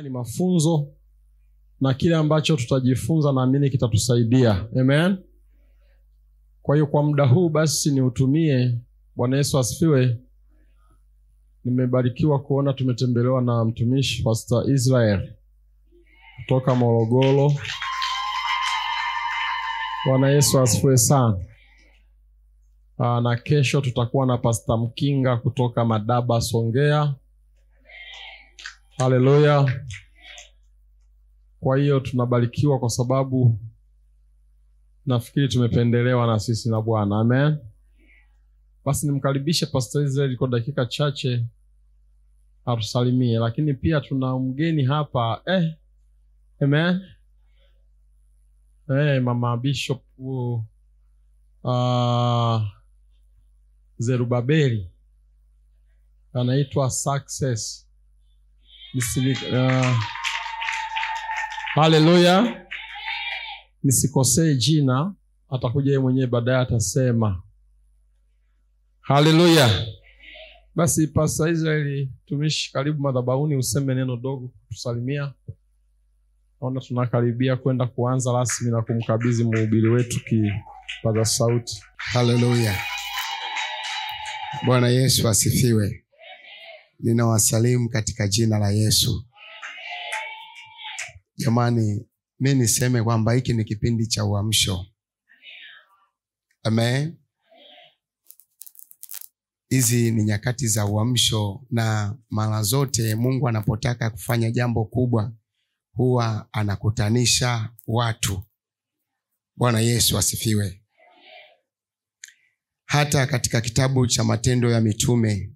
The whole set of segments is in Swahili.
Ni mafunzo na kile ambacho tutajifunza naamini kitatusaidia. Amen. Kwa hiyo kwa muda huu basi niutumie. Bwana Yesu asifiwe. Nimebarikiwa kuona tumetembelewa na mtumishi Pastor Israel kutoka Morogoro. Bwana Yesu asifiwe sana. Na kesho tutakuwa na Pastor Mkinga kutoka Madaba Songea. Haleluya. Kwa hiyo tunabarikiwa kwa sababu nafikiri tumependelewa na sisi na Bwana. Amen. Basi nimkaribishe Pastor Israel kwa dakika chache atusalimie, lakini pia tuna mgeni hapa. Amen. Mama Bishop Zerubabeli anaitwa Success. Haleluya. Nisikosee jina, atakuja yeye mwenyewe baadaye atasema. Haleluya. Basi Pastor Israel, tumishi, karibu madhabahuni useme neno dogo tusalimia. Naona tunakaribia kwenda kuanza rasmi na kumkabidhi mhubiri wetu kipaza sauti. Haleluya. Bwana Yesu asifiwe. Ninawasalimu katika jina la Yesu. Jamani, mimi niseme kwamba hiki ni kipindi cha uamsho. Amen. Hizi ni nyakati za uamsho, na mara zote Mungu anapotaka kufanya jambo kubwa huwa anakutanisha watu. Bwana Yesu asifiwe. Hata katika kitabu cha Matendo ya Mitume,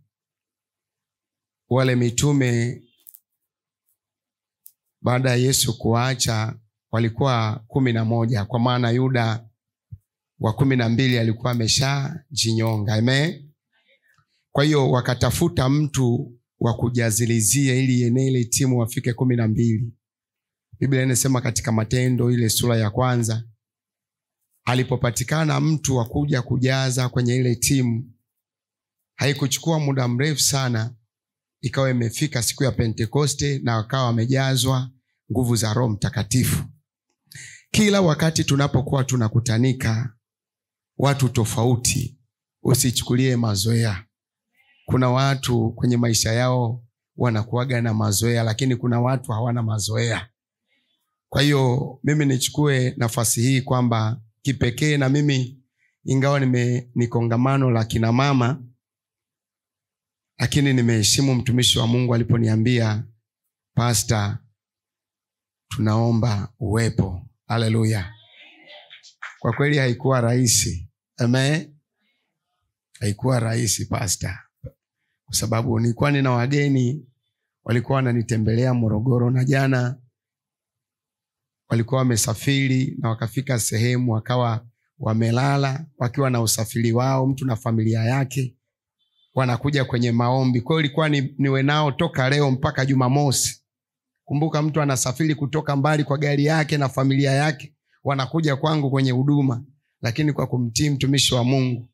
wale mitume baada ya Yesu kuacha walikuwa 11, kwa maana Yuda wa 12 alikuwa ameshajinyonga. Amen. Kwa hiyo wakatafuta mtu wa kujazilizia ili ile timu wafike 12. Biblia inasema katika Matendo ile sura ya 1, alipopatikana mtu wa kuja kujaza kwenye ile timu, haikuchukua muda mrefu sana, ikawa imefika siku ya Pentekoste na wakawa wamejazwa nguvu za Roho Mtakatifu. Kila wakati tunapokuwa tunakutanika watu tofauti, usichukulie mazoea. Kuna watu kwenye maisha yao wanakuaga na mazoea, lakini kuna watu hawana mazoea. Kwa hiyo mimi nichukue nafasi hii kwamba kipekee na mimi, ingawa ni kongamano la kina mama, lakini nimeheshimu mtumishi wa Mungu aliponiambia, Pastor, tunaomba uwepo. Haleluya. Kwa kweli haikuwa rahisi. Amen. Haikuwa rahisi Pastor, kwa sababu nilikuwa nina wageni walikuwa wananitembelea Morogoro, na jana walikuwa wamesafiri na wakafika sehemu wakawa wamelala wakiwa na usafiri wao, mtu na familia yake wanakuja kwenye maombi. Kwa hiyo ilikuwa niwe nao toka leo mpaka Jumamosi. Kumbuka mtu anasafiri kutoka mbali kwa gari yake na familia yake, wanakuja kwangu kwenye huduma, lakini kwa kumtii mtumishi wa Mungu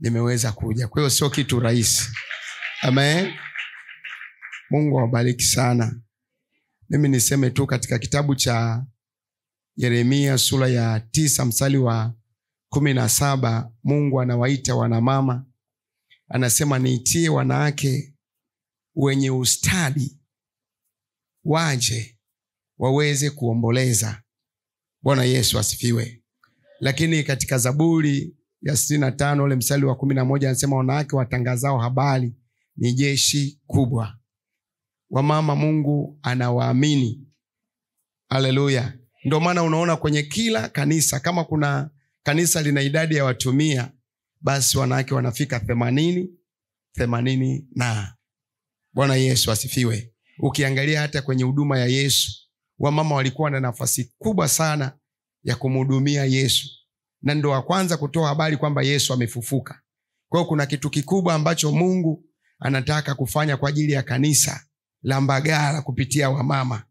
nimeweza kuja. Kwa hiyo sio kitu rahisi. Amen. Mungu awabariki sana. Mimi niseme tu katika kitabu cha Yeremia sura ya 9 mstari wa 17, Mungu anawaita wanamama. Anasema, niitie wanawake wenye ustadi waje waweze kuomboleza. Bwana Yesu asifiwe. Lakini katika Zaburi ya 65 ule mstari wa 11 anasema, wanawake watangazao habari ni jeshi kubwa. Wamama Mungu anawaamini. Haleluya. Ndio maana unaona kwenye kila kanisa, kama kuna kanisa lina idadi ya watu 100, basi wanawake wanafika 80 na. Bwana Yesu asifiwe. Ukiangalia hata kwenye huduma ya Yesu, wamama walikuwa na nafasi kubwa sana ya kumhudumia Yesu, na ndio wa kwanza kutoa habari kwamba Yesu amefufuka. Kwa hiyo kuna kitu kikubwa ambacho Mungu anataka kufanya kwa ajili ya kanisa la Mbagala kupitia wamama.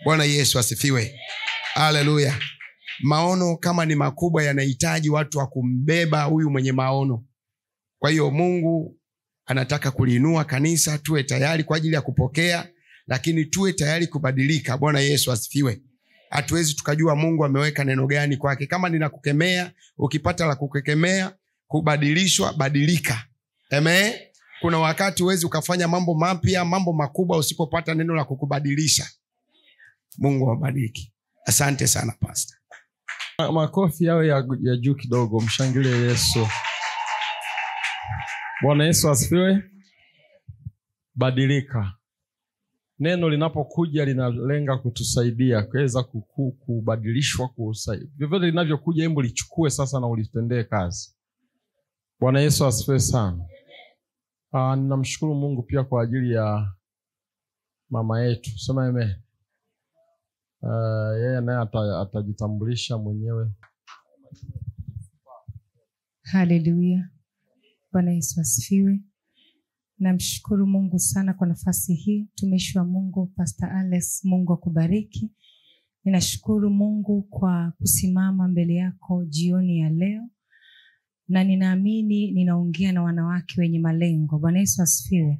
Bwana Yesu asifiwe. Haleluya. Maono kama ni makubwa yanahitaji watu wa kumbeba huyu mwenye maono. Kwa hiyo Mungu anataka kuliinua kanisa, tuwe tayari kwa ajili ya kupokea, lakini tuwe tayari kubadilika. Bwana Yesu asifiwe. Hatuwezi tukajua Mungu ameweka neno gani kwake. Kama ninakukemea, ukipata la kukemea, kubadilishwa, badilika. Amen. Kuna wakati huwezi ukafanya mambo mapya, mambo makubwa usipopata neno la kukubadilisha. Mungu awabariki. Asante sana pastor. Makofi yao ya juu kidogo, mshangilie Yesu. Bwana Yesu asifiwe. Badilika. Neno linapokuja linalenga kutusaidia kuweza kubadilishwa, kusaidia. Vyovyote linavyokuja, hebu lichukue sasa na ulitendee kazi. Bwana Yesu asifiwe sana. Ninamshukuru Mungu pia kwa ajili ya mama yetu. Sema amen. Yeye naye atajitambulisha mwenyewe. Haleluya. Bwana Yesu asifiwe. Namshukuru Mungu sana kwa nafasi hii. Tumishi wa Mungu Pastor Alex, Mungu akubariki. Ninashukuru Mungu kwa kusimama mbele yako jioni ya leo. Na ninaamini ninaongea na wanawake wenye malengo. Bwana Yesu asifiwe.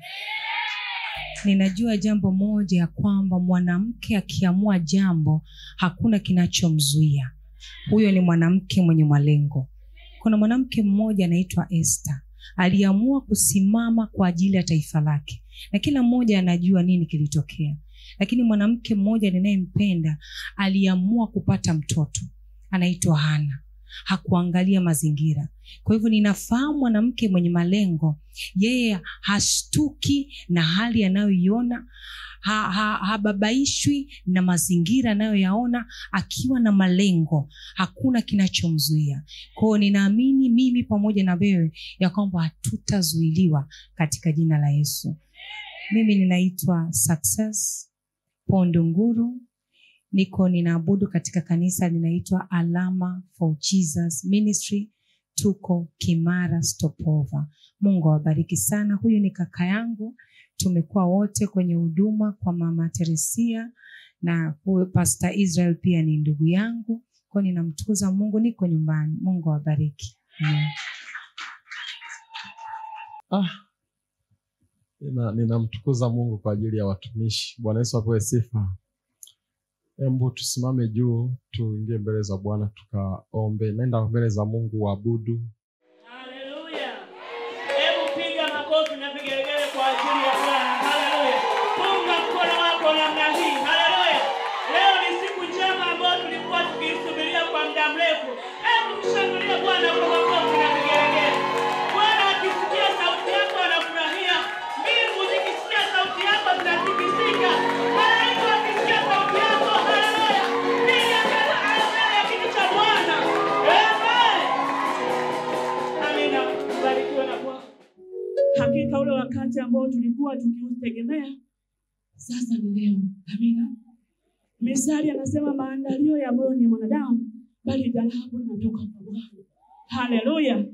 Ninajua jambo moja, ya kwamba mwanamke akiamua jambo hakuna kinachomzuia. Huyo ni mwanamke mwenye malengo. Kuna mwanamke mmoja anaitwa Esther. Aliamua kusimama kwa ajili ya taifa lake. Na kila mmoja anajua nini kilitokea. Lakini mwanamke mmoja ninayempenda aliamua kupata mtoto. Anaitwa Hana. Hakuangalia mazingira. Kwa hivyo ninafahamu mwanamke mwenye malengo, yeye hashtuki na hali anayoiona, hababaishwi na mazingira anayoyaona. Akiwa na malengo, hakuna kinachomzuia. Kwa hiyo ninaamini mimi pamoja na wewe ya kwamba hatutazuiliwa katika jina la Yesu. Mimi ninaitwa Success Pondunguru. Ninaabudu katika kanisa linaitwa Alama for Jesus Ministry. Tuko Kimara Stopover. Mungu awabariki sana. Huyu ni kaka yangu. Tumekuwa wote kwenye huduma kwa Mama Teresia, na huyu Pastor Israel pia ni ndugu yangu. Kwa ninamtukuza Mungu, niko nyumbani. Mungu awabariki. Ninamtukuza Mungu kwa ajili ya watumishi. Bwana Yesu apewe sifa. Hebu tusimame juu, tuingie mbele za Bwana tukaombe. Nenda mbele za Mungu uabudu. Haleluya. Hebu piga makofi na vigelegele kwa ajili ya Bwana. Haleluya. Punga mkono wako namna hii. Haleluya. Leo ni siku njema ambayo tulikuwa tukisubiria kwa muda mrefu. Hebu mshangilie Bwana kwa makofi na vigelegele. Bwana akisikia sauti yako anafurahia. Mbingu zikisikia sauti yako zinatikisika. Malaika wakisikia sauti yako, haleluya. Piga kelele ya kitu cha Bwana. Amen. Amina. Barikiwe na Bwana. Hakika ule wakati ambao tulikuwa tukiutegemea sasa ni leo. Amina. Mithali anasema maandalio ya moyo ni mwanadamu, bali dhahabu inatoka kwa Bwana. Haleluya.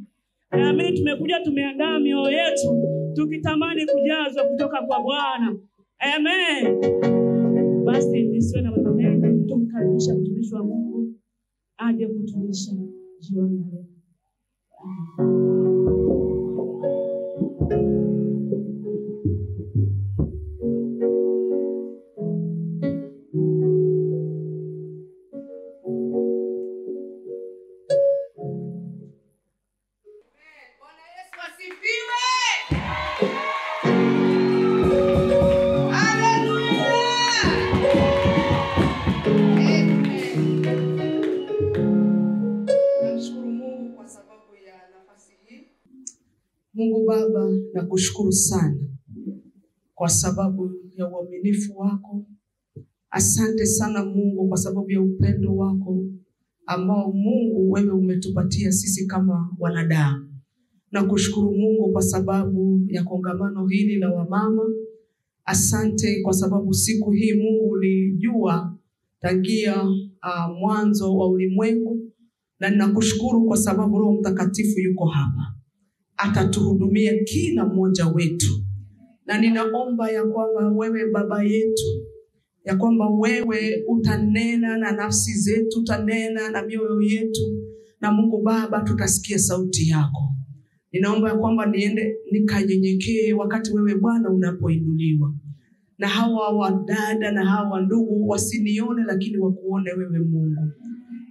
Naamini tumekuja tumeandaa mioyo yetu tukitamani kujazwa kutoka kwa Bwana. Amen. Basi nisiwe na maneno mengi, tumkaribisha mtumishi wa Mungu aje kutulisha jioni ya leo. Bwana Yesu asifiwe. Namshukuru Mungu kwa sababu ya nafasi hii. Mungu Baba, nakushukuru sana kwa sababu ya uaminifu wako. Asante sana Mungu kwa sababu ya upendo wako ambao Mungu wewe umetupatia sisi kama wanadamu. Nakushukuru Mungu kwa sababu ya kongamano hili la wamama. Asante kwa sababu siku hii Mungu ulijua tangia mwanzo wa ulimwengu, na ninakushukuru kwa sababu Roho Mtakatifu yuko hapa. Atatuhudumia kila mmoja wetu. Na ninaomba ya kwamba wewe Baba yetu, ya kwamba wewe utanena na nafsi zetu, utanena na mioyo yetu, na Mungu Baba tutasikia sauti yako. Ninaomba ya kwamba niende nikanyenyekee wakati wewe Bwana unapoinuliwa. na hawa wadada na hawa ndugu wasinione, lakini wakuone wewe Mungu.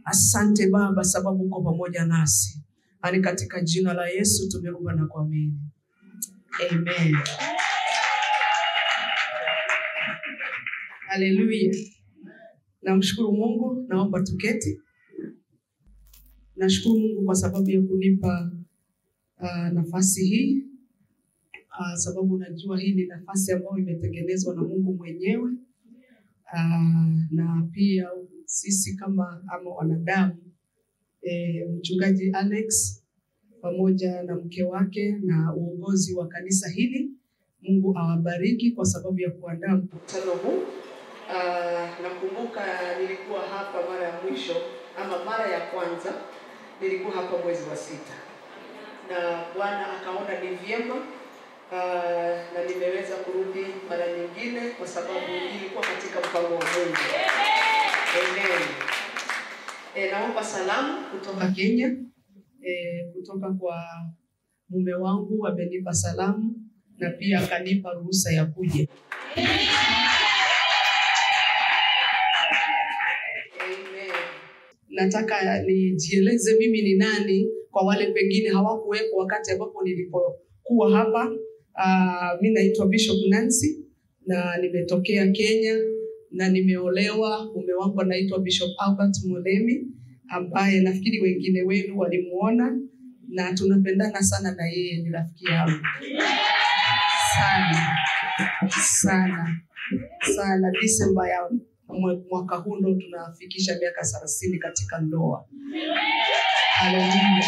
Asante Baba sababu uko pamoja nasi. Ani katika jina la Yesu tumeomba na kuamini. Amen. Haleluya. Namshukuru Mungu, naomba tuketi. Nashukuru Mungu kwa sababu ya kunipa nafasi hii. Sababu najua hii ni nafasi ambayo imetengenezwa na Mungu mwenyewe. Na pia sisi kama wanadamu, mchungaji Alex pamoja na mke wake na uongozi wa kanisa hili, Mungu awabariki kwa sababu ya kuandaa mkutano huu. Nakumbuka nilikuwa hapa mara ya mwisho ama mara ya kwanza nilikuwa hapa mwezi wa 6. Na Bwana akaona ni vyema na nimeweza kurudi mara nyingine kwa sababu nilikuwa katika mpango wa Mungu. Amen. Naomba salamu kutoka Kenya. Kutoka kwa mume wangu amenipa salamu na pia akanipa ruhusa ya kuja. Amen. Nataka nijieleze mimi ni nani kwa wale pengine hawakuwepo wakati ambapo nilipokuwa hapa. Mimi naitwa Bishop Nancy na nimetokea Kenya na nimeolewa. Mume wangu anaitwa Bishop Albert Mulemi ambaye nafikiri wengine wenu walimuona, na tunapendana sana na yeye ni rafiki yangu. Sana. Disemba ya mwaka huu ndo tunafikisha miaka 30 katika ndoa. Haleluya.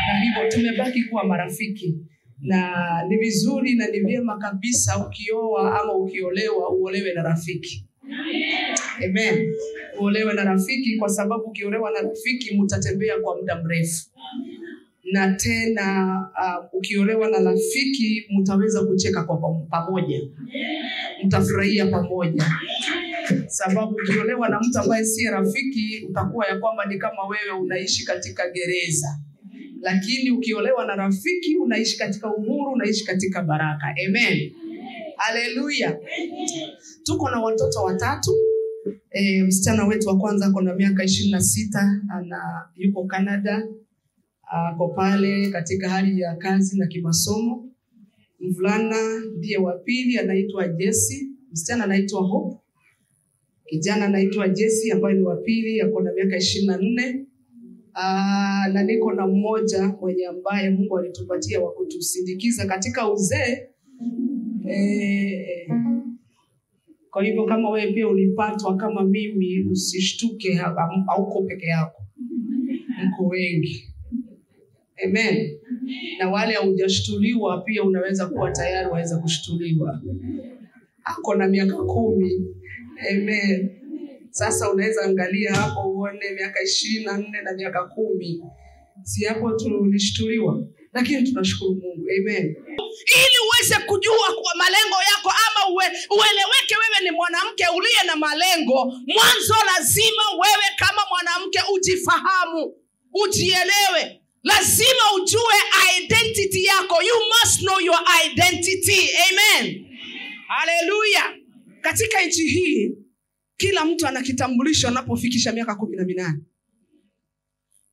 Na hivyo tumebaki kuwa marafiki. Na ni vizuri na ni vyema kabisa ukioa ama ukiolewa uolewe na rafiki. Amen. Uolewe na rafiki kwa sababu ukiolewa na rafiki mtatembea kwa muda mrefu. Na tena ukiolewa na rafiki mtaweza kucheka kwa pamoja. Mtafurahia pamoja. Sababu ukiolewa na mtu ambaye si rafiki utakuwa ya kwamba ni kama wewe unaishi katika gereza. Lakini ukiolewa na rafiki unaishi katika uhuru, unaishi katika baraka. Amen. Haleluya. Tuko na watoto 3. Msichana wetu wa kwanza ako na miaka 26, yuko Canada. Ako pale katika hali ya kazi na kimasomo. Mvulana ndiye wa pili anaitwa Jesse, msichana anaitwa Hope. Kijana anaitwa Jesse ambaye ni wa pili, ako na miaka 24. Na niko na mmoja mwenye ambaye Mungu alitupatia wa kutusindikiza katika uzee. Kwa hivyo kama wewe pia ulipatwa kama mimi, usishtuke, hauko peke yako. Mko wengi. Amen. Na wale hujashtuliwa pia unaweza kuwa tayari waweza kushtuliwa. Ako na miaka 10. Amen. Sasa unaweza angalia hapo uone miaka 24 na miaka 10. Si hapo tulishtuliwa, lakini tunashukuru Mungu. Amen. Ili uweze kujua kwa malengo yako ama ueleweke wewe ni mwanamke uliye na malengo, mwanzo lazima wewe kama mwanamke ujifahamu, ujielewe. Lazima ujue identity yako. You must know your identity. Amen. Hallelujah. Katika nchi hii kila mtu ana kitambulisho anapofikisha miaka 18.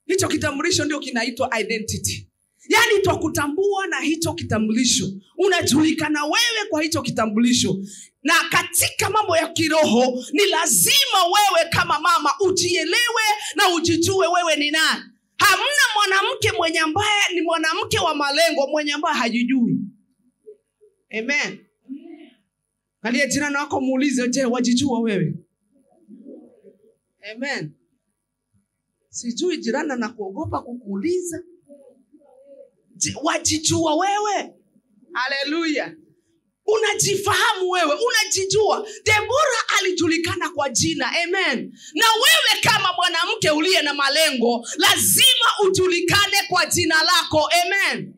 Hicho kitambulisho ndio kinaitwa identity. Yaani twakutambua na hicho kitambulisho. Unajulikana wewe kwa hicho kitambulisho. Na katika mambo ya kiroho ni lazima wewe kama mama ujielewe na ujijue wewe ni nani. Hamna mwanamke mwenye ambaye ni mwanamke wa malengo mwenye ambaye hajijui. Amen. Kalia jirani wako muulize, je, wajijua wewe? Amen. Sijui jirani na kuogopa kukuuliza. Wajijua wewe? Haleluya. Unajifahamu wewe, unajijua. Deborah alijulikana kwa jina. Amen. Na wewe kama mwanamke uliye na malengo, lazima ujulikane kwa jina lako. Amen.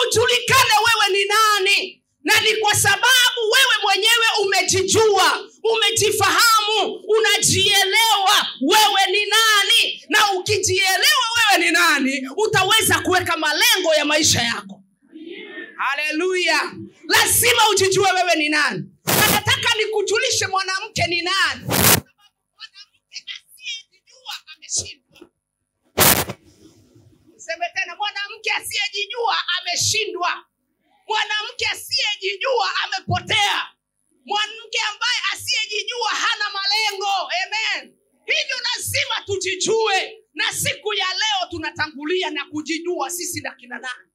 Ujulikane wewe ni nani. Na ni kwa sababu wewe mwenyewe umejijua, umejifahamu, unajielewa wewe ni nani. Na ukijielewa wewe ni nani, utaweza kuweka malengo ya maisha yako. Haleluya. Lazima ujijue wewe ni nani. Na Na nataka nikujulishe mwanamke ni nani. Mwanamke asiyejijua ameshindwa. Niseme tena, mwanamke asiyejijua ameshindwa. Mwanamke asiyejijua amepotea. Mwanamke ambaye asiyejijua hana malengo. Amen. Hivyo lazima tujijue. Na siku ya leo tunatangulia na kujijua sisi na kina nani.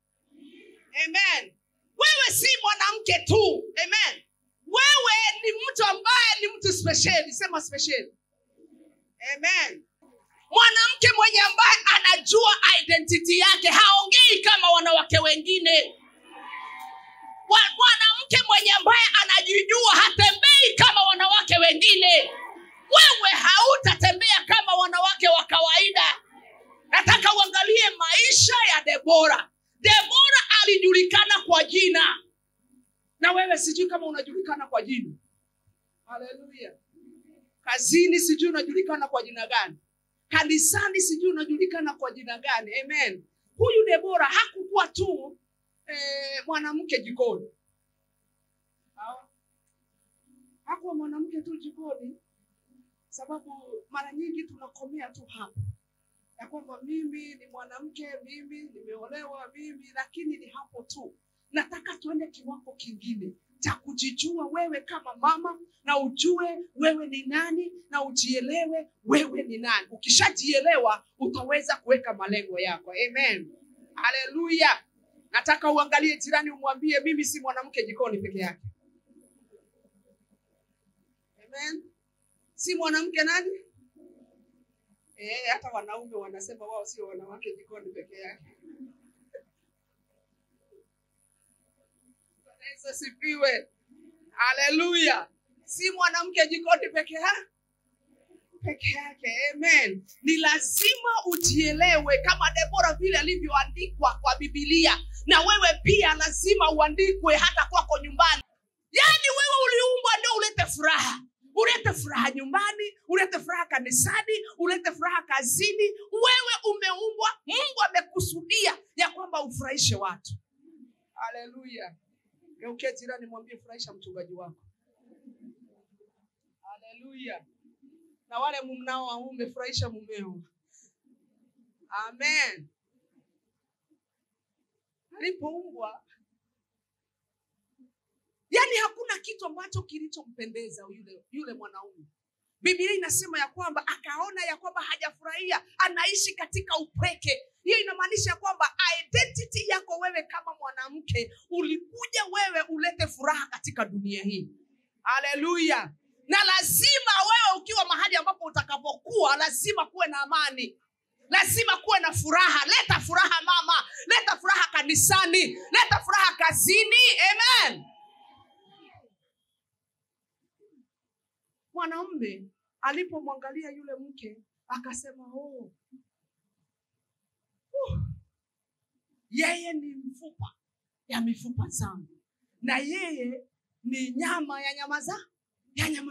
Amen. Wewe si mwanamke tu. Amen. Wewe ni mtu ambaye ni mtu special. Sema special. Amen. Mwanamke mwenye ambaye anajua identity yake, haongei kama wanawake wengine. Mwanamke mwenye ambaye anajijua, hatembei kama wanawake wengine. Wewe hautatembea kama wanawake wa kawaida. Nataka uangalie maisha ya Debora. Debora alijulikana kwa jina. Na wewe sijui kama unajulikana kwa jina. Haleluya. Kazini sijui unajulikana kwa jina gani. Kanisani sijui unajulikana kwa jina gani. Amen. Huyu Debora hakukuwa tu mwanamke jikoni. Hakuwa mwanamke tu jikoni. Sababu mara nyingi tunakomea tu hapa. Ya kwamba mimi ni mwanamke, mimi nimeolewa, mimi, lakini ni hapo tu. Nataka tuende kiwango kingine cha kujijua wewe kama mama, na ujue wewe ni nani, na ujielewe wewe ni nani. Ukishajielewa utaweza kuweka malengo yako. Amen. Haleluya. Nataka uangalie jirani, umwambie mimi si mwanamke jikoni peke yake. Amen. Si mwanamke nani? Hata wanaume wanasema wao sio wanawake jikoni peke yake. Yesu sifiwe. Haleluya. Si mwanamke jikoni peke yake. Amen. Ni lazima ujielewe kama Debora vile alivyoandikwa kwa Biblia. Na wewe pia lazima uandikwe hata kwako nyumbani. Yaani wewe uliumbwa ndio ulete furaha. Ulete furaha nyumbani, ulete furaha kanisani, ulete furaha kazini. Wewe umeumbwa, Mungu amekusudia ya kwamba ufurahishe watu. Haleluya. Geukia jirani, mwambie furahisha mchungaji wako. Haleluya. Na wale mnao waume, furahisha mumeo. Amen. Alipoumbwa, yani hakuna kitu ambacho kilichompendeza yule mwanaume. Biblia inasema ya kwamba akaona ya kwamba hajafurahia, anaishi katika upweke. Hiyo inamaanisha ya kwamba identity yako wewe kama mwanamke, ulikuja wewe ulete furaha katika dunia hii. Haleluya. Na lazima wewe ukiwa mahali ambapo utakapokuwa, lazima kuwe na amani. Lazima kuwe na furaha. Leta furaha mama, leta furaha kanisani, leta furaha kazini. Amen. Mwanamume alipomwangalia yule mke akasema, yeye ni mfupa ya mifupa zangu, na yeye ni nyama ya nyama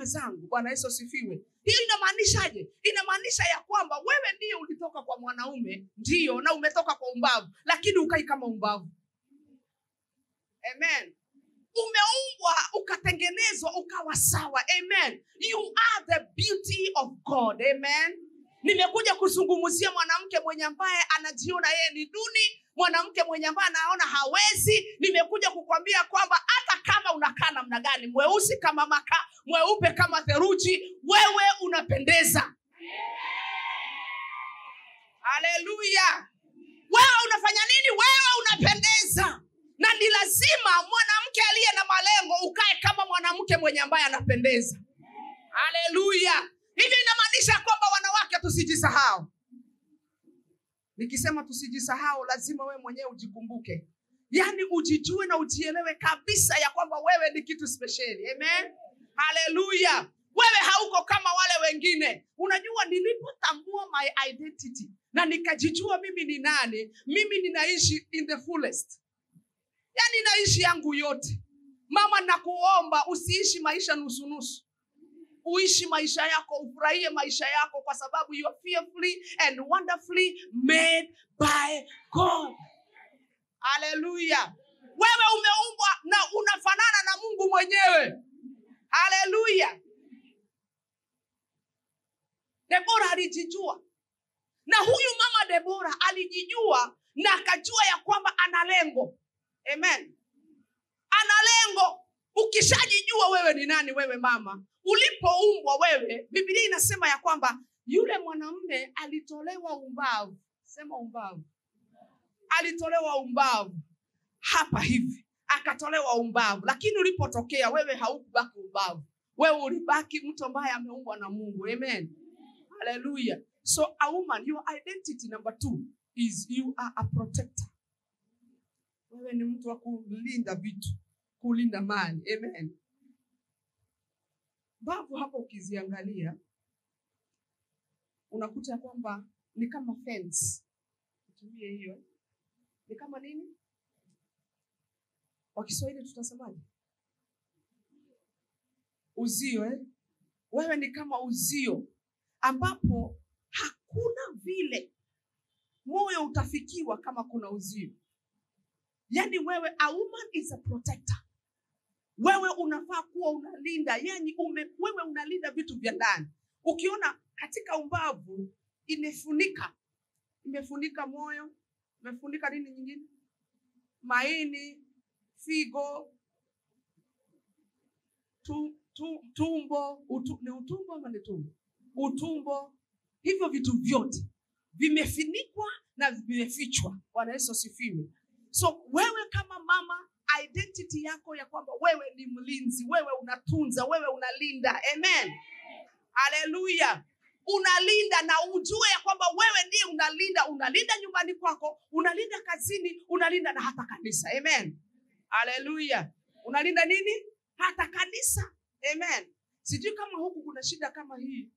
zangu. Bwana Yesu asifiwe. Hiyo inamaanishaje? Inamaanisha ya kwamba wewe ndiye ulitoka kwa mwanaume, ndio, na umetoka kwa umbavu, lakini ukai kama umbavu. Amen. Umeumbwa ukatengenezwa ukawa sawa. Amen. You are the beauty of God. Amen. Nimekuja kuzungumzia mwanamke mwenye ambaye anajiona yeye ni duni, mwanamke mwenye ambaye anaona hawezi. Nimekuja kukwambia kwamba hata kama unakaa namna gani, mweusi kama makaa, mweupe kama theluji, wewe unapendeza. Haleluya. Wewe unafanya nini? Wewe unapendeza. Na ni lazima mwanamke aliye na malengo ukae kama mwanamke mwenye ambaye anapendeza. Haleluya. Hivyo inamaanisha kwamba wanawake tusijisahau. Nikisema tusijisahau, lazima wewe mwenyewe ujikumbuke. Yaani ujijue na ujielewe kabisa ya kwamba wewe ni kitu special. Amen. Haleluya. Wewe hauko kama wale wengine. Unajua, nilipotambua my identity na nikajijua mimi ni nani, mimi ninaishi in the fullest. Yaani naishi yangu yote. Mama, nakuomba usiishi maisha nusu-nusu. Uishi maisha yako, ufurahie maisha yako, kwa sababu you are fearfully and wonderfully made by God. Haleluya. Wewe umeumbwa na unafanana na Mungu mwenyewe. Haleluya. Debora alijijua. Na huyu mama Debora alijijua na akajua ya kwamba ana lengo. Amen. Ana lengo. Ukishajijua wewe ni nani, wewe mama, ulipoumbwa wewe, Biblia inasema ya kwamba yule mwanamume alitolewa umbavu. Sema umbavu. Alitolewa umbavu. Hapa hivi. Akatolewa umbavu. Lakini ulipotokea wewe haukubaki umbavu. Wewe ulibaki mtu ambaye ameumbwa na Mungu. Amen. Hallelujah. So a woman, your identity number 2 is you are a protector. Wewe ni mtu wa kulinda vitu, kulinda mali. Amen. Babu hapo ukiziangalia unakuta kwamba ni kama fence. Tumie hiyo. Ni kama nini? Kwa Kiswahili tutasemaje? Uzio, eh? Wewe ni kama uzio ambapo hakuna vile moyo utafikiwa kama kuna uzio. Yani wewe, a woman is a protector. Wewe unafaa kuwa unalinda, yani wewe unalinda vitu vya ndani. Ukiona katika umbavu imefunika moyo, imefunika nini nyingine? Maini, figo, tumbo, ni utumbo ama ni tumbo? Utumbo. Hivyo vitu vyote vimefunikwa na vimefichwa. Bwana Yesu asifiwe. So wewe kama mama, identity yako ya kwamba wewe ni mlinzi, wewe unatunza, wewe unalinda. Amen. Hallelujah. Unalinda na ujue ya kwamba wewe ndiye unalinda. Unalinda nyumbani kwako, unalinda kazini, unalinda na hata kanisa. Amen. Hallelujah. Unalinda nini? Hata kanisa. Amen. Sijui kama huku kuna shida kama hii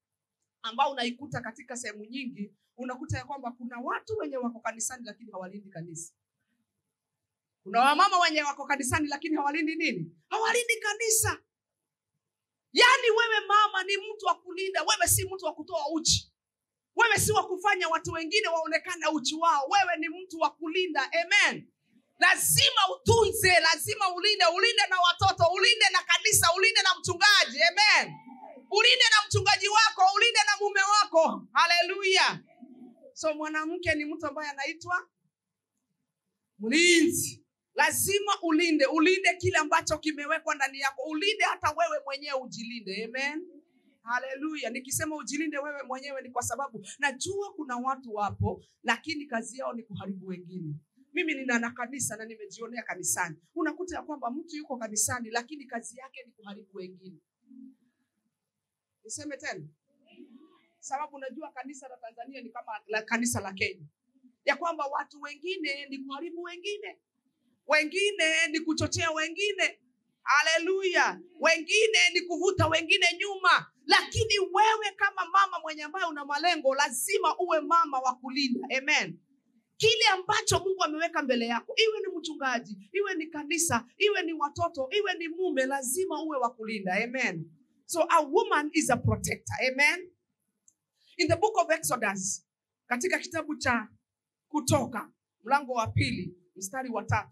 ambao unaikuta katika sehemu nyingi. Unakuta ya kwamba kuna watu wenye wako kanisani lakini hawalindi kanisa. Kuna wamama wenye wako kanisani lakini hawalindi nini? Hawalindi kanisa. Yani wewe mama ni mtu wa kulinda. Wewe si mtu wa kutoa uchi. Wewe si wa kufanya watu wengine waonekane uchi wao. Wewe ni mtu wa kulinda. Amen. Lazima utunze, lazima ulinde na watoto, ulinde na kanisa, ulinde na mchungaji. Amen. Ulinde na mchungaji wako, ulinde na mume wako. Hallelujah. So mwanamke ni mtu ambaye anaitwa mlinzi. Lazima ulinde kile ambacho kimewekwa ndani yako. Ulinde hata wewe mwenyewe ujilinde. Amen. Hallelujah. Nikisema ujilinde wewe mwenyewe ni kwa sababu najua kuna watu wapo lakini kazi yao ni kuharibu wengine. Mimi nina kanisa na nimejionea kanisani. Unakuta ya kwamba mtu yuko kanisani lakini kazi yake ni kuharibu wengine. Niseme tena. Sababu najua kanisa la Tanzania ni kama kanisa la Kenya. Ya kwamba watu wengine ni kuharibu wengine. Wengine ni kuchochea wengine. Hallelujah. Wengine ni kuvuta wengine nyuma. Lakini wewe kama mama mwenye ambaye una malengo lazima uwe mama wa kulinda. Amen. Kile ambacho Mungu ameweka mbele yako, iwe ni mchungaji, iwe ni kanisa, iwe ni watoto, iwe ni mume, lazima uwe wa kulinda. Amen. So a woman is a protector. Amen. In the book of Exodus, katika kitabu cha Kutoka, mlango wa 2, mstari wa 3.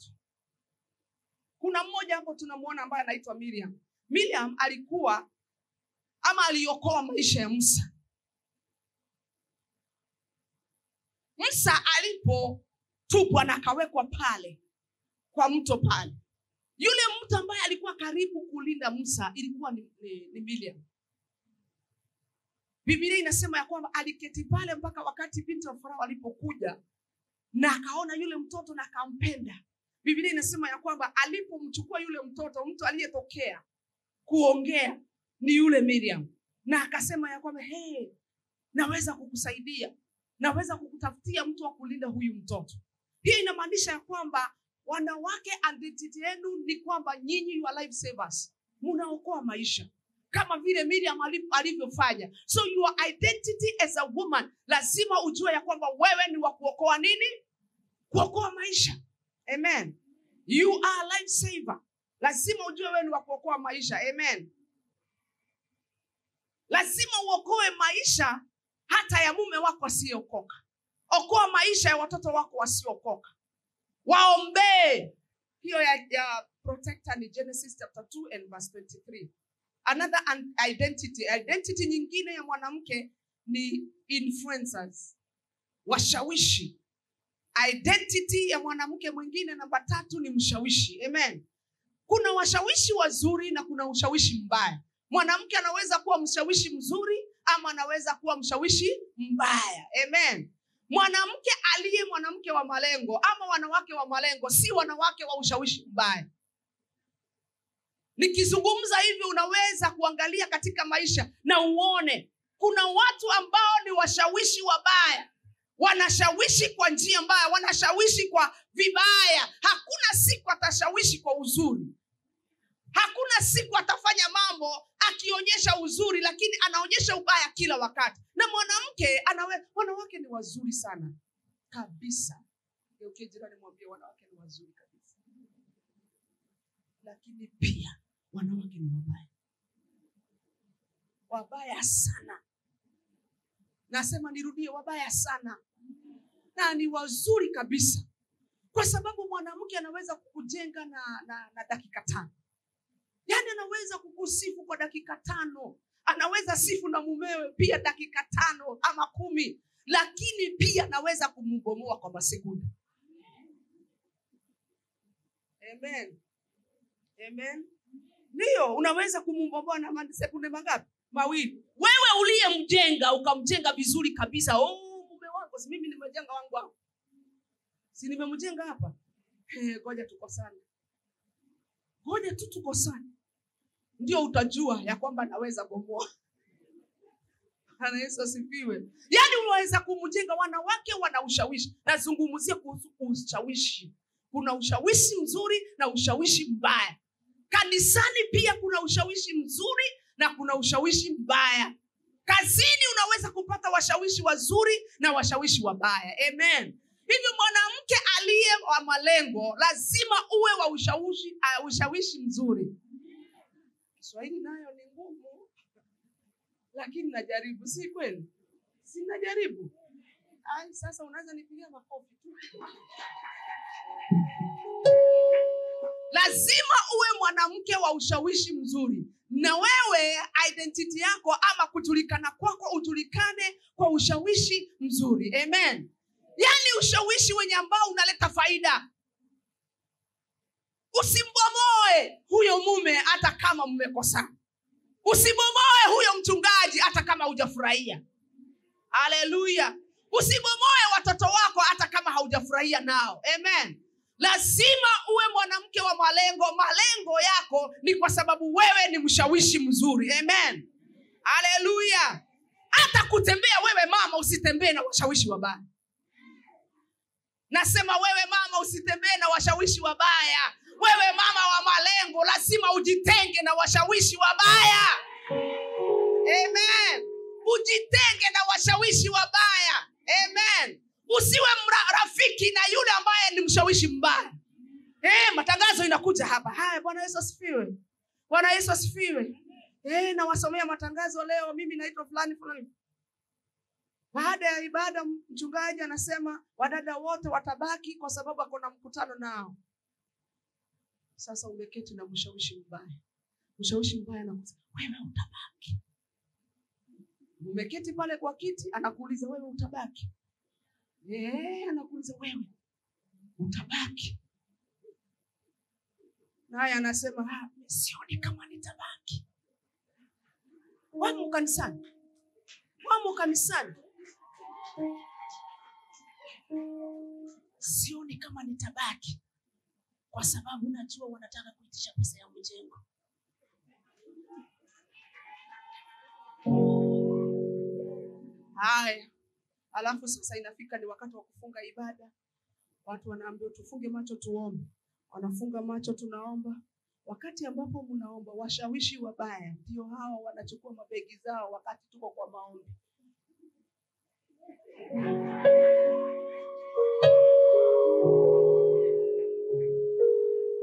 Kuna mmoja hapo tunamuona ambaye anaitwa Miriam. Miriam alikuwa ama aliokoa maisha ya Musa. Musa alipotupwa na akawekwa pale kwa mto pale. Yule mtu ambaye alikuwa karibu kulinda Musa ilikuwa ni Miriam. Biblia inasema ya kwamba aliketi pale mpaka wakati binti wa Farao alipokuja na akaona yule mtoto na akampenda. Biblia inasema ya kwamba alipomchukua yule mtoto, mtu aliyetokea kuongea ni yule Miriam. Na akasema ya kwamba naweza kukusaidia. Naweza kukutafutia mtu wa kulinda huyu mtoto. Hii inamaanisha ya kwamba wanawake, identity yenu ni kwamba nyinyi you are life savers. Mnaokoa maisha. Kama vile Miriam alivyofanya. So your identity as a woman, lazima ujue ya kwamba wewe ni wa kuokoa nini? Kuokoa maisha. Amen. You are life saver. Lazima ujue wewe ni wa kuokoa maisha. Amen. Lazima uokoe maisha hata ya mume wako asiyeokoka. Okoa maisha ya watoto wako wasiokoka. Waombee. Hiyo ya protector ni Genesis chapter 2 and verse 23. Another identity nyingine ya mwanamke ni influencers, washawishi. Identity ya mwanamke mwingine namba 3 ni mshawishi. Amen. Kuna washawishi wazuri na kuna ushawishi mbaya. Mwanamke anaweza kuwa mshawishi mzuri ama anaweza kuwa mshawishi mbaya. Amen. Mwanamke aliye mwanamke wa malengo ama wanawake wa malengo si wanawake wa ushawishi mbaya. Nikizungumza hivi unaweza kuangalia katika maisha na uone kuna watu ambao ni washawishi wabaya. Wanashawishi kwa njia mbaya, wanashawishi kwa vibaya. Hakuna siku atashawishi kwa uzuri. Hakuna siku atafanya mambo akionyesha uzuri, lakini anaonyesha ubaya kila wakati. Na mwanamke wanawake ni wazuri sana kabisa. Ukijirani mwambie wanawake ni wazuri kabisa. Lakini pia wanawake ni wabaya. Wabaya sana. Nasema nirudie, wabaya sana. Na ni wazuri kabisa. Kwa sababu mwanamke anaweza kukujenga na dakika 5. Yaani anaweza kukusifu kwa dakika 5. Anaweza sifu na mumewe pia dakika 5 ama 10. Lakini pia anaweza kumbomoa kwa masekunde. Amen. Amen. Ndio, unaweza kumbomoa na masekunde mangapi? 2. Wewe uliyemjenga ukamjenga vizuri kabisa. Mume wangu, si mimi nimejenga wangu. Si nimemjenga hapa. Ngoja tukosane. Ngoja tu tukosane. Ndio utajua ya kwamba naweza bomoa. Bwana Yesu asifiwe. Yaani unaweza kumjenga. Wanawake wana ushawishi. Nazungumzia kuhusu ushawishi. Kuna ushawishi mzuri na ushawishi mbaya. Kanisani pia kuna ushawishi mzuri na kuna ushawishi mbaya. Kazini unaweza kupata washawishi wazuri na washawishi wabaya. Amen. Hivyo mwanamke aliye wa malengo lazima uwe wa ushawishi mzuri. Kiswahili nayo ni ngumu. Lakini najaribu, si kweli? Si najaribu. Sasa unaweza nipigia makofi tu. Lazima uwe mwanamke wa ushawishi mzuri. Na wewe identity yako ama kujulikana kwako ujulikane kwa ushawishi mzuri. Amen. Yaani ushawishi wenye ambao unaleta faida. Usimbomoe huyo mume hata kama mmekosana. Usibomoe huyo mchungaji hata kama hujafurahia. Haleluya. Usibomoe watoto wako hata kama haujafurahia nao. Amen. Lazima uwe mwanamke wa malengo. Malengo yako ni kwa sababu wewe ni mshawishi mzuri. Amen. Haleluya. Hata kutembea wewe mama usitembee na washawishi wabaya. Nasema wewe mama usitembee na washawishi wabaya. Wewe mama wa malengo lazima ujitenge na washawishi wabaya. Amen. Ujitenge na washawishi wabaya. Amen. Usiwe rafiki na yule ambaye ni mshawishi mbaya. Matangazo inakuja hapa. Haya, Bwana Yesu asifiwe. Bwana Yesu asifiwe. Nawasomea matangazo leo. Mimi naitwa fulani fulani. Baada ya ibada mchungaji anasema wadada wote watabaki kwa sababu akona mkutano nao. Sasa umeketi na mshawishi mbaya. Mshawishi mbaya anakuuliza, wewe utabaki. Umeketi pale kwa kiti anakuuliza wewe utabaki. Anakuuliza wewe utabaki. Naye anasema sioni kama nitabaki. Wamo kanisani. Wamo kanisani. Sioni kama nitabaki. Kwa sababu najua wanataka kuitisha pesa ya mjengo. Haya. Alafu sasa inafika ni wakati wa kufunga ibada. Watu wanaambiwa tufunge macho tuombe. Wanafunga macho tunaomba. Wakati ambapo mnaomba washawishi wabaya ndio hao wanachukua mabegi zao wakati tuko kwa maombi.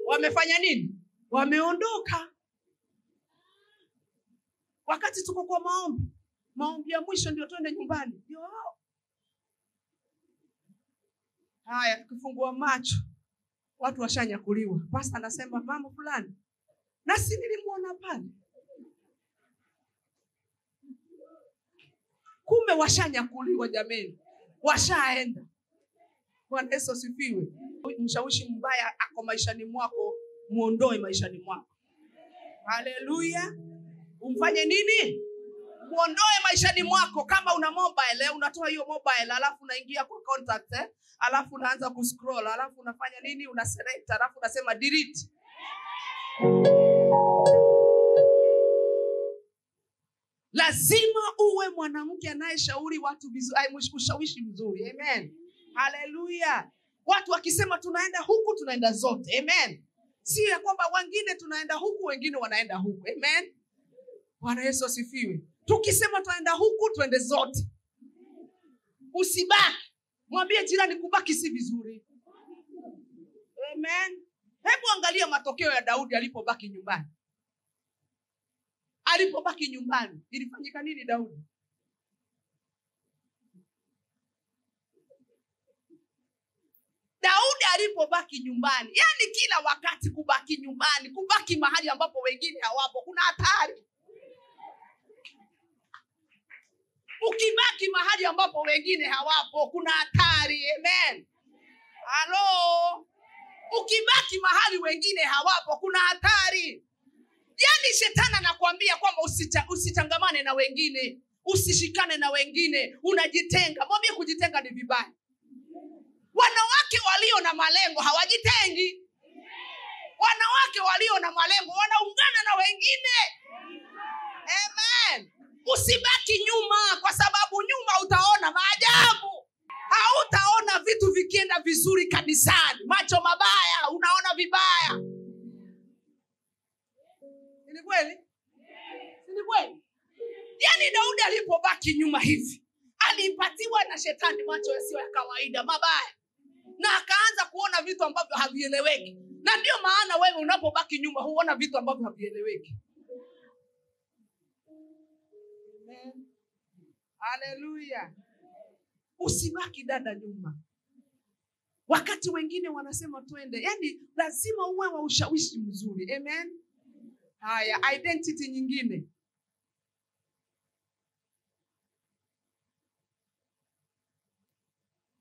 Wamefanya nini? Wameondoka. Wakati tuko kwa maombi. Maombi ya mwisho ndio tuende nyumbani. Ndio hao. Haya, tukifungua macho watu washanyakuliwa. Pastor anasema mama fulani. Na si nilimuona pale. Kumbe washanyakuliwa jameni, washaenda. Bwana Yesu asifiwe. Mshawishi mbaya ako maishani mwako, muondoe maishani mwako. Haleluya. Umfanye nini? Muondoe maishani mwako. Kama una mobile, unatoa hiyo mobile, alafu unaingia kwa contact, alafu unaanza kuscroll, alafu unafanya nini? Una select, alafu unasema delete. Lazima uwe mwanamke anayeshauri watu vizuri, ushawishi mzuri. Amen. Haleluya. Watu wakisema tunaenda huku, tunaenda zote. Amen. Si ya kwamba wengine tunaenda huku, wengine wanaenda huku. Amen. Bwana Yesu asifiwe. Tukisema tunaenda huku, tuende zote. Usibaki. Mwambie jirani kubaki si vizuri. Amen. Hebu angalia matokeo ya Daudi alipobaki nyumbani. Alipobaki nyumbani, ilifanyika nini Daudi? Daudi alipobaki nyumbani, yani kila wakati kubaki nyumbani, kubaki mahali ambapo wengine hawapo, kuna hatari. Ukibaki mahali ambapo wengine hawapo, kuna hatari. Amen. Halo. Ukibaki mahali wengine hawapo, kuna hatari. Yani shetani anakuambia kwamba usichangamane na wengine, usishikane na wengine, unajitenga. Mwambie kujitenga ni vibaya. Wanawake walio na malengo hawajitengi. Wanawake walio na malengo wanaungana na wengine. Amen. Usibaki nyuma, kwa sababu nyuma utaona maajabu. Hautaona vitu vikienda vizuri kanisani. Macho mabaya, unaona vibaya. Ni kweli? Ni kweli? Yani Daudi alipobaki nyuma hivi, alipatiwa na shetani macho yasiyo ya kawaida, mabaya. Na akaanza kuona vitu ambavyo havieleweki. Na ndio maana wewe unapobaki nyuma huona vitu ambavyo havieleweki. Amen. Haleluya. Usibaki dada nyuma. Wakati wengine wanasema twende, yani lazima uwe wa ushawishi mzuri. Amen. Haya, identity nyingine.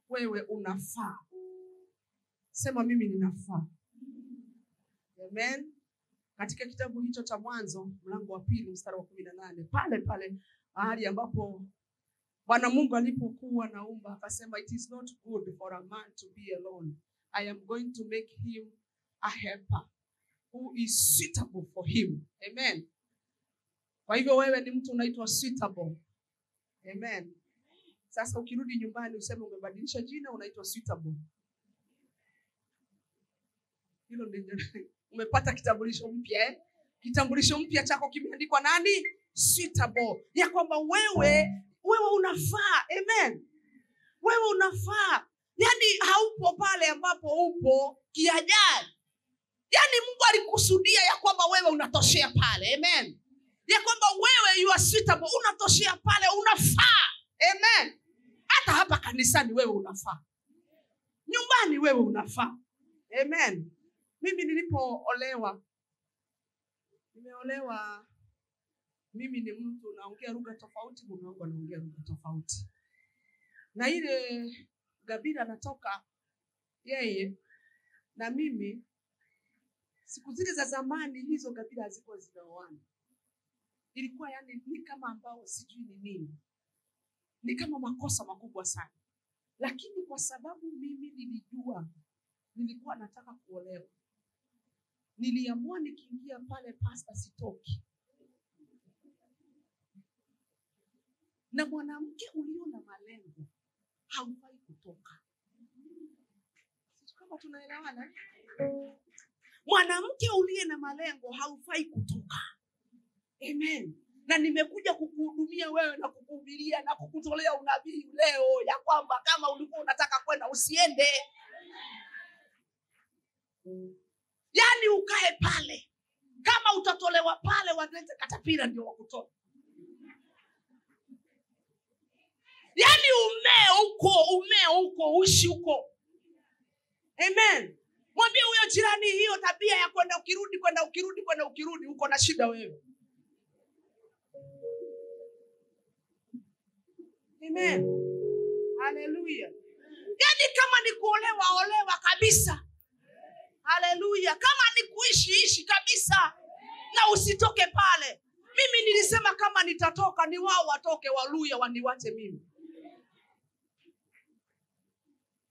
Wewe unafaa. Sema mimi ninafaa. Amen. Katika kitabu hicho cha Mwanzo mlango wa 2 mstari wa 18, pale mahali ambapo Bwana Mungu alipokuwa naumba akasema, it is not good for a man to be alone. I am going to make him a helper who is suitable for him. Amen. Kwa hivyo wewe ni mtu unaitwa suitable. Amen. Sasa ukirudi nyumbani useme umebadilisha jina, unaitwa suitable. Hilo ndio umepata kitambulisho mpya. Kitambulisho mpya chako kimeandikwa nani? Suitable. Ya kwamba wewe unafaa. Amen. Wewe unafaa. Yani haupo pale ambapo upo kiajali. Yani Mungu alikusudia ya kwamba wewe unatoshea pale. Amen. Ya kwamba wewe you are suitable, unatoshea pale, unafaa. Amen. Hata hapa kanisani wewe unafaa. Nyumbani wewe unafaa. Amen. Mimi nilipoolewa, nimeolewa, mimi ni mtu naongea lugha tofauti, mume wangu anaongea lugha tofauti. Na ile Gabira anatoka yeye na mimi, siku zile za zamani hizo Gabira hazikuwa zinaoana. Ilikuwa yani ni kama ambao sijui ni nini. Ni kama makosa makubwa sana. Lakini kwa sababu mimi nilijua nilikuwa nataka kuolewa, niliamua nikiingia pale pasta sitoki. Na mwanamke ulio na malengo haufai kutoka. Sisi kama tunaelewana? Mwanamke uliye na malengo haufai kutoka. Amen. Na nimekuja kukuhudumia wewe na kukuhubiria na kukutolea unabii leo ya kwamba kama ulikuwa unataka kwenda usiende. Yani ukae pale. Kama utatolewa pale walete katapira ndio wakutoa. Yani umee huko, uishi huko. Amen. Mwambie huyo jirani hiyo tabia ya kwenda ukirudi uko na shida wewe. Amen. Hallelujah. Yaani kama ni kuolewa, olewa kabisa. Hallelujah. Kama ni kuishi, ishi kabisa. Na usitoke pale. Mimi nilisema kama nitatoka ni wao watoke, Waluya waniwache mimi.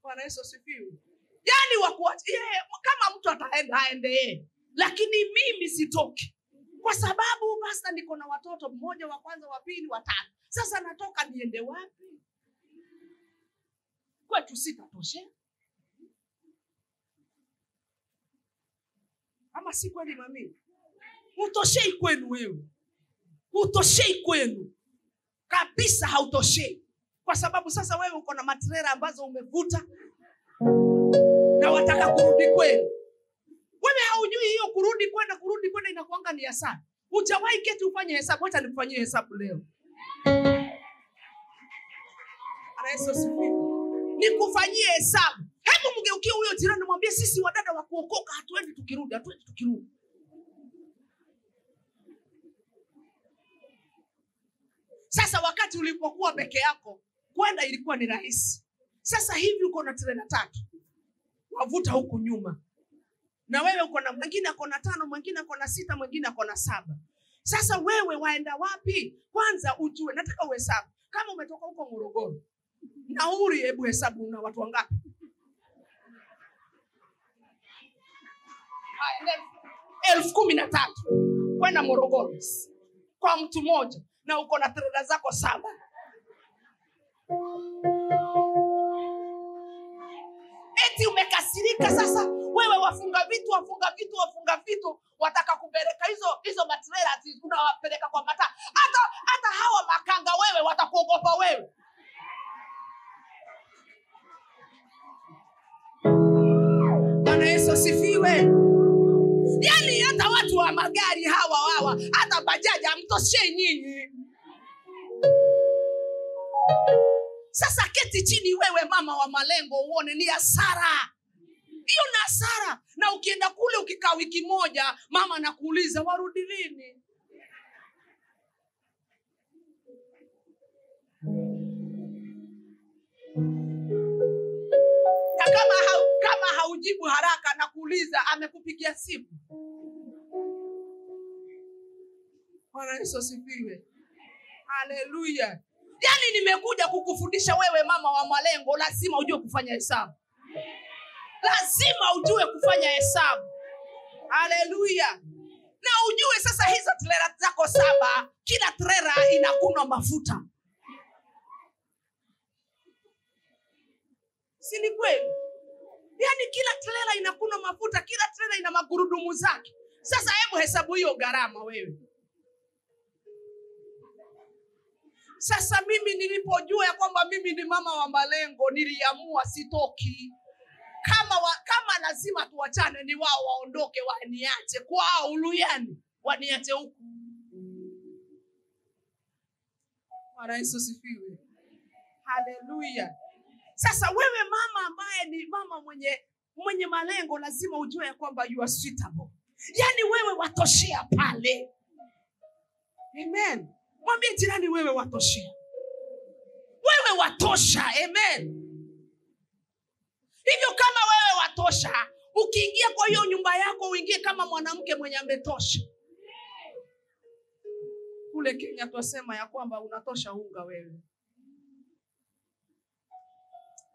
Bwana Yesu asifiwe. Yaani wakuache yeye, kama mtu ataenda aende yeye. Lakini mimi sitoki. Kwa sababu basta niko na watoto, mmoja wa kwanza, wa pili, wa tatu. Sasa natoka niende wapi? Kwetu sitatoshe. Ama si kweli mami? Utoshei kwenu wewe. Utoshei kwenu. Kabisa hautoshei. Kwa sababu sasa wewe uko na matrela ambazo umevuta na wataka kurudi kwenu. Wewe haujui hiyo kurudi kwenda inakuanga ni hasara. Hujawahi keti ufanye hesabu, hata nikufanyie hesabu leo. Ana Yesu asifiwe. Nikufanyie hesabu. Hebu mgeukie huyo jirani mwambie sisi wadada wa kuokoka hatuendi tukirudi. Sasa wakati ulipokuwa peke yako, kwenda ilikuwa ni rahisi. Sasa hivi uko na trela 3. Wavuta huku nyuma. Na wewe uko na mwingine ako na 5, mwingine ako na 6, mwingine ako na 7. Sasa wewe waenda wapi? Kwanza ujue, nataka uhesabu. Kama umetoka huko Morogoro, nauri hebu hesabu una watu wangapi? 13,000 kwenda Morogoro kwa mtu mmoja, na uko na trela zako 7. Eti umekasirika sasa, wewe wafunga vitu, wataka kupeleka hizo matrela unawapeleka kwa mata. Hata hawa makanga wewe watakuogopa wewe. Bwana Yesu asifiwe. Yaani hata watu wa magari hawa, hata bajaji hamtoshei nyinyi. Sasa keti chini wewe mama wa malengo uone ni hasara. Hiyo ni hasara. Na ukienda kule ukikaa wiki moja, mama anakuuliza warudi lini? Na kama haujibu haraka anakuuliza amekupigia simu. Bwana Yesu asifiwe. Hallelujah. Yaani nimekuja kukufundisha wewe mama wa malengo, lazima ujue kufanya hesabu. Lazima ujue kufanya hesabu. Hallelujah. Na ujue sasa hizo trela zako 7, kila trela inakunywa mafuta. Si ni kweli? Yaani kila trela inakunywa mafuta, kila trela ina magurudumu zake. Sasa hebu hesabu hiyo gharama wewe. Sasa mimi nilipojua ya kwamba mimi ni mama wa malengo, niliamua sitoki. Kama lazima tuachane, ni wao waondoke, waniache kwao Uluyani, waniache huku. Bwana Yesu asifiwe. Hallelujah. Sasa wewe mama ambaye ni mama mwenye malengo, lazima ujue ya kwamba you are suitable. Yaani wewe watoshea pale. Amen. Mwambie jirani wewe watoshea. Wewe watosha. Amen. Hivyo kama wewe watosha, ukiingia kwa hiyo nyumba yako uingie kama mwanamke mwenye ametosha. Kule Kenya twasema ya kwamba unatosha unga wewe.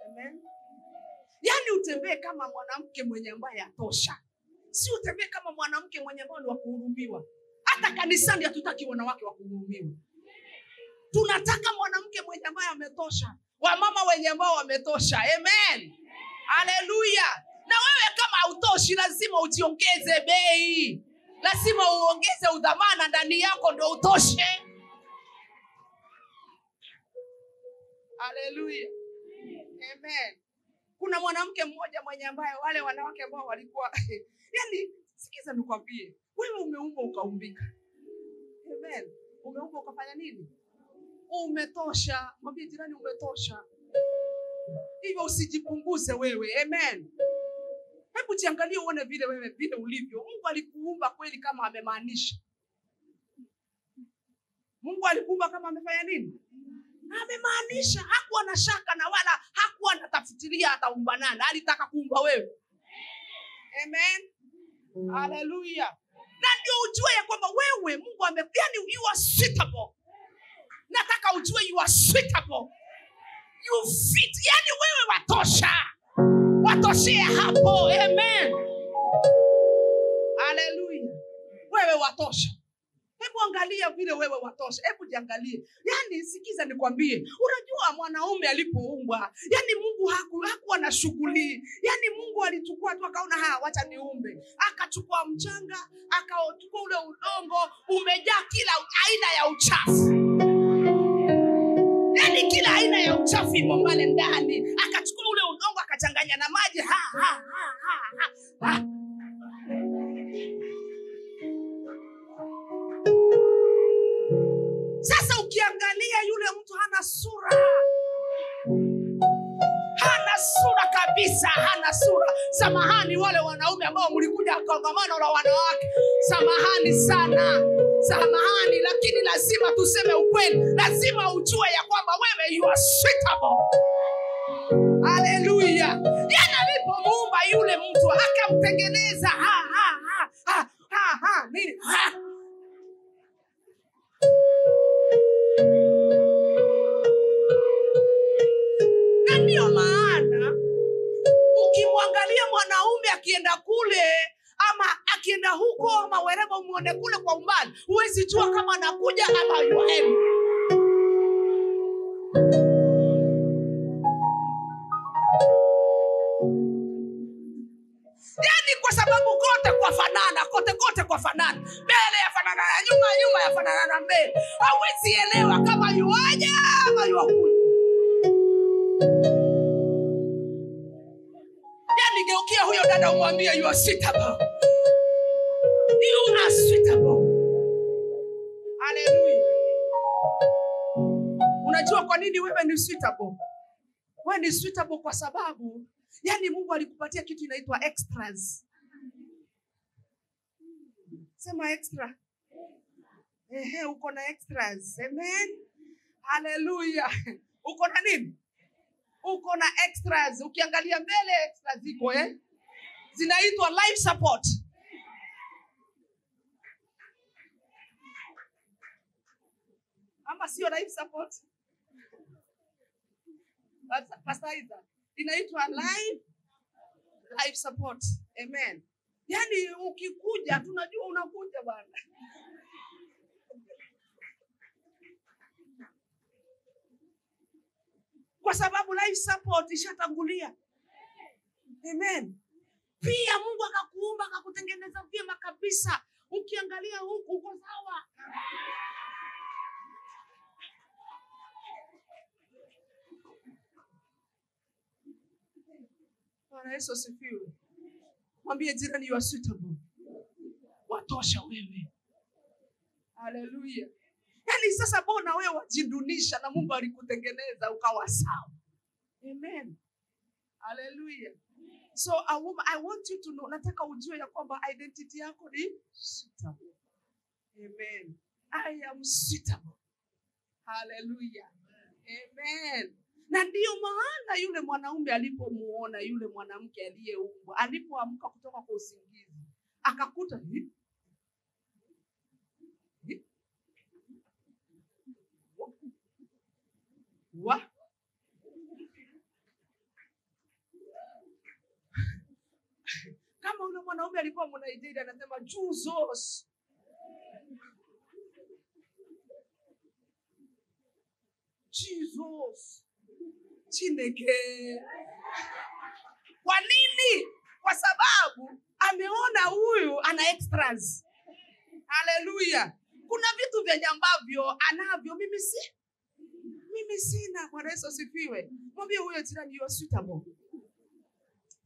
Amen. Yaani utembee kama mwanamke mwenye ambaye atosha. Si utembee kama mwanamke mwenye ambaye ni wa kuhurumiwa. Hata kanisani hatutaki wanawake wa kuhurumiwa. Tunataka mwanamke mwenye ambaye ametosha. Wamama wenye ambao wametosha. Amen. Hallelujah. Na wewe kama hautoshi, lazima ujiongeze bei. Lazima uongeze udhamana ndani yako ndio utoshe. Hallelujah. Amen. Kuna mwanamke mmoja mwenye ambaye wale wanawake ambao walikuwa yani sikiza nikwambie, wewe umeumbwa ukaumbika. Amen. Umeumbwa ukafanya nini? Umetosha. Mwambie jirani umetosha. Hivyo usijipunguze wewe. Amen. Hebu jiangalie uone vile wewe vile ulivyo. Mungu alikuumba kweli kama amemaanisha. Mungu alikuumba kama amefanya nini? Amemaanisha hakuwa na shaka na wala hakuwa anatafutilia ataumba nani, alitaka kuumba wewe. Amen. Hallelujah. Na ndio ujue ya kwamba wewe Mungu yani you are suitable. Nataka ujue you are suitable. You fit. Yani wewe watosha. Watoshie hapo. Amen. Hallelujah. Wewe watosha. Hebu angalia vile wewe watosha. Hebu jiangalie. Yani sikiza nikwambie. Unajua mwanaume alipoumbwa, yani Mungu hakuwa na shughuli. Yani Mungu alichukua tu akaona wacha niumbe. Akachukua mchanga, akachukua ule udongo, umejaa kila aina ya uchafu. Yani kila aina ya uchafu imo pale ndani. Akachukua ule udongo akachanganya na maji. Sasa ukiangalia yule mtu hana sura. Hana sura kabisa, hana sura. Samahani wale wanaume ambao mlikuja kongamano la wanawake. Samahani sana. Samahani, lakini lazima tuseme ukweli. Lazima ujue ya kwamba wewe you are suitable. Hallelujah. Yana alipomuumba yule mtu akamtengeneza nini? Na ndio maana ukimwangalia mwanaume akienda kule ama akienda huko ama wherever umuone kule kwa umbali, huwezi jua kama anakuja ama yuaenda. Yani kwa sababu kote kwa fanana, kote kwa fanana. Mbele ya fanana na nyuma ya fanana na mbele. Hauwezi elewa kama yuaja ama yuakuja. Yani geukia huyo dada umwambie you are suitable. You are suitable. Hallelujah. Unajua kwa nini wewe ni suitable? Wewe ni suitable kwa sababu yani Mungu alikupatia kitu inaitwa extras. Sema extra. Uko na extras. Amen. Hallelujah. Uko na nini? Uko na extras. Ukiangalia mbele extras ziko zinaitwa life support. Ama sio life support? Pastor Isaac. Inaitwa life support. Amen. Yani ukikuja tunajua unakuja bwana. Kwa sababu life support ishatangulia. Amen. Pia Mungu akakuumba akakutengeneza vyema kabisa. Ukiangalia huku uko sawa. Bwana Yesu asifiwe. Mwambie jirani you are suitable. Watosha wewe. Hallelujah. Yani sasa bona wewe wajidunisha na Mungu alikutengeneza ukawa sawa. Amen. Hallelujah. So I want you to know, nataka ujue ya kwamba identity yako ni suitable. Amen. I am suitable. Hallelujah. Amen. Na ndio maana yule mwanaume alipomuona yule mwanamke aliyeumbwa, alipoamka kutoka kwa usingizi, akakuta kama yule mwanaume alikuwa Mnigeria anasema Jesus. Jesus. Chineke. Kwa nini? Kwa sababu ameona huyu ana extras. Hallelujah. Kuna vitu vya ambavyo anavyo mimi sina. Bwana Yesu asifiwe. Mwambie huyo jirani you are suitable.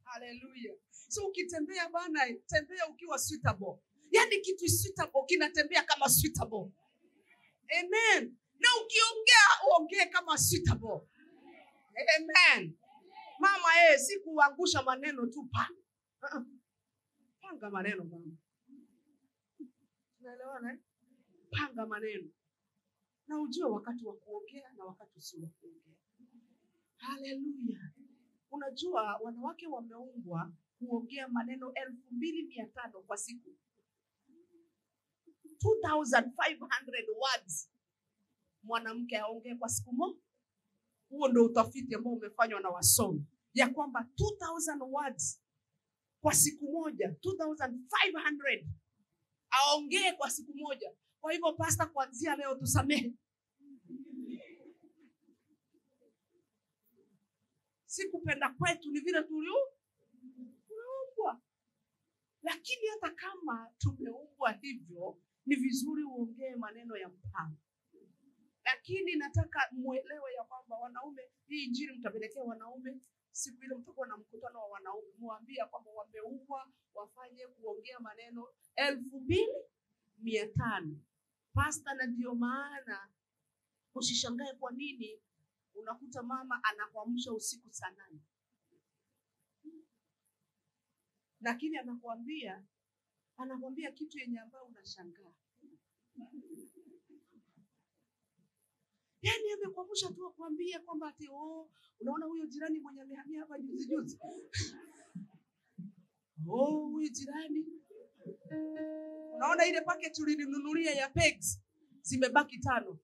Hallelujah. So ukitembea bana, tembea ukiwa suitable. Yani kitu suitable kinatembea kama suitable. Amen. Na ukiongea uongee kama suitable. Amen. Mama si kuangusha maneno tu pa. Panga maneno mama. Unaelewana? Panga maneno. na ujue wakati wa kuongea na wakati usio wa kuongea. Haleluya. Unajua wanawake wameumbwa kuongea maneno 2500 kwa siku. 2500 words mwanamke aongee kwa siku moja. Huo ndio utafiti ambao umefanywa na wasomi, ya kwamba 2000 words kwa siku moja, 2500 aongee kwa siku moja. Kwa hivyo pastor, kuanzia leo tusamehe. Sikupenda kwetu, ni vile tuliumbwa. Lakini hata kama tumeumbwa hivyo, ni vizuri uongee maneno ya mpango. Lakini nataka muelewe ya kwamba wanaume, hii injili mtapelekea wanaume. Siku ile mtakuwa na mkutano wa wanaume, muambie kwamba wameumbwa wafanye kuongea maneno 2500. Pastor, na ndio maana usishangae kwa nini unakuta mama anakuamsha usiku saa 8. Lakini anakuambia kitu yenye ambayo unashangaa. Yaani amekuamsha tu akwambia kwamba ati unaona huyo jirani mwenye amehamia hapa juzi. Huyo jirani. Unaona ile packet ulininunulia ya pegs zimebaki 5.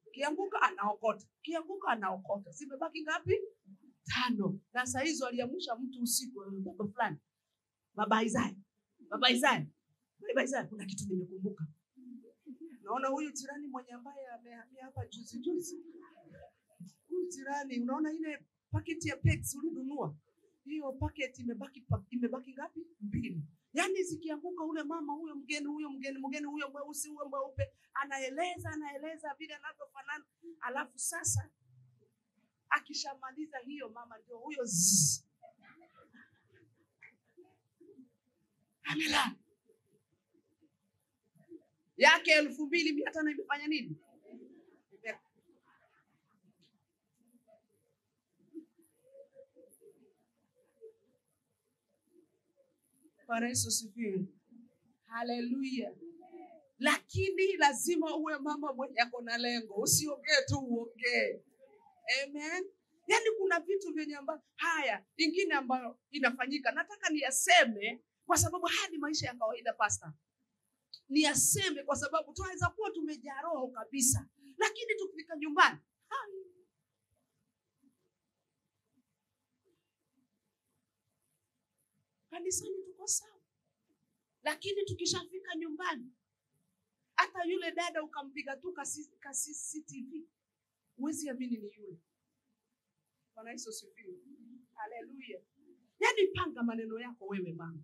Kianguka anaokota. Zimebaki ngapi? 5. Na saa hizo aliamsha mtu usiku baba fulani. Baba Isaya, kuna kitu nimekumbuka. Naona huyu jirani mwenye ambaye amehamia hapa juzi. Huyu jirani, unaona ile packet ya pegs ulinunua? Hiyo packet imebaki ngapi? 2. Yaani zikianguka ule mama huyo mgeni huyo mweusi huyo mweupe anaeleza vile anavyofanana. Alafu sasa akishamaliza hiyo mama ndio huyo amela yake 2500 imefanya nini? Bwana Yesu asifiwe. Haleluya. Lakini lazima uwe mama mwenye ako na lengo. Usiongee tu uongee. Amen. Yaani kuna vitu vyenye haya ingine ambayo inafanyika. Nataka niyaseme kwa sababu haya ni maisha ya kawaida pastor. Niyaseme kwa sababu tunaweza kuwa tumejaa roho kabisa. Lakini tukifika nyumbani, kanisani tuko sawa. Lakini tukishafika nyumbani, hata yule dada ukampiga tu CCTV, huwezi amini ni yule. Bwana Yesu asifiwe. Haleluya. Yaani panga maneno yako wewe mama.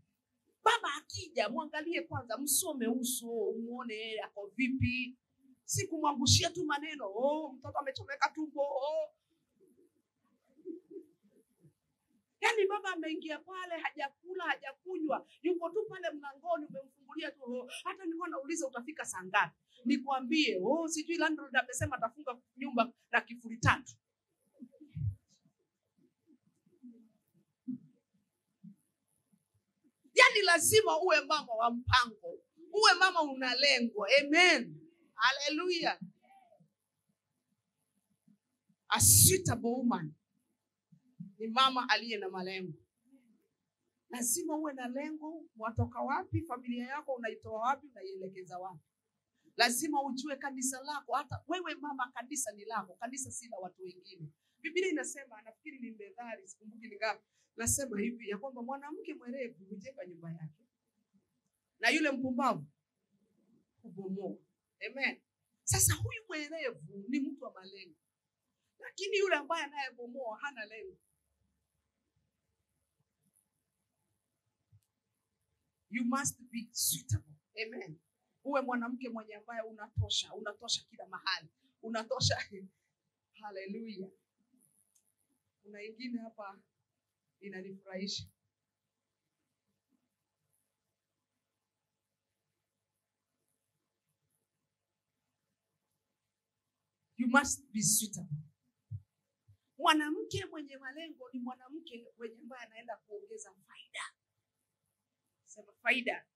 Baba akija, muangalie kwanza, msome uso, muone yeye ako vipi. Si kumwangushia tu maneno, mtoto amechomeka tumbo, Yaani baba ameingia pale, hajakula, hajakunywa, yuko tu pale mlangoni, umemfungulia tu. Hata nilikuwa nauliza utafika saa ngapi? Nikwambie, sijui landlord amesema atafunga nyumba na kifuri 3. Yaani lazima uwe mama wa mpango. Uwe mama una lengo. Amen. Hallelujah. A suitable woman ni mama aliye na malengo. Lazima uwe na lengo, watoka wapi, familia yako unaitoa wapi, unaielekeza wapi. Lazima ujue kanisa lako, hata wewe mama kanisa ni lako, kanisa si la watu wengine. Biblia inasema, nafikiri ni Methali, sikumbuki ni ngapi, nasema hivi ya kwamba mwanamke mwerevu hujenga nyumba yake na yule mpumbavu hubomoa. Amen. Sasa huyu mwerevu ni mtu wa malengo. Lakini yule ambaye anayebomoa hana lengo. You must be suitable. Amen. Uwe mwanamke mwenye ambaye unatosha kila mahali. Unatosha. Hallelujah. Kuna ingine hapa inanifurahisha. You must be suitable. Mwanamke mwenye malengo ni mwanamke mwenye ambaye anaenda kuongeza faida. Sema faida.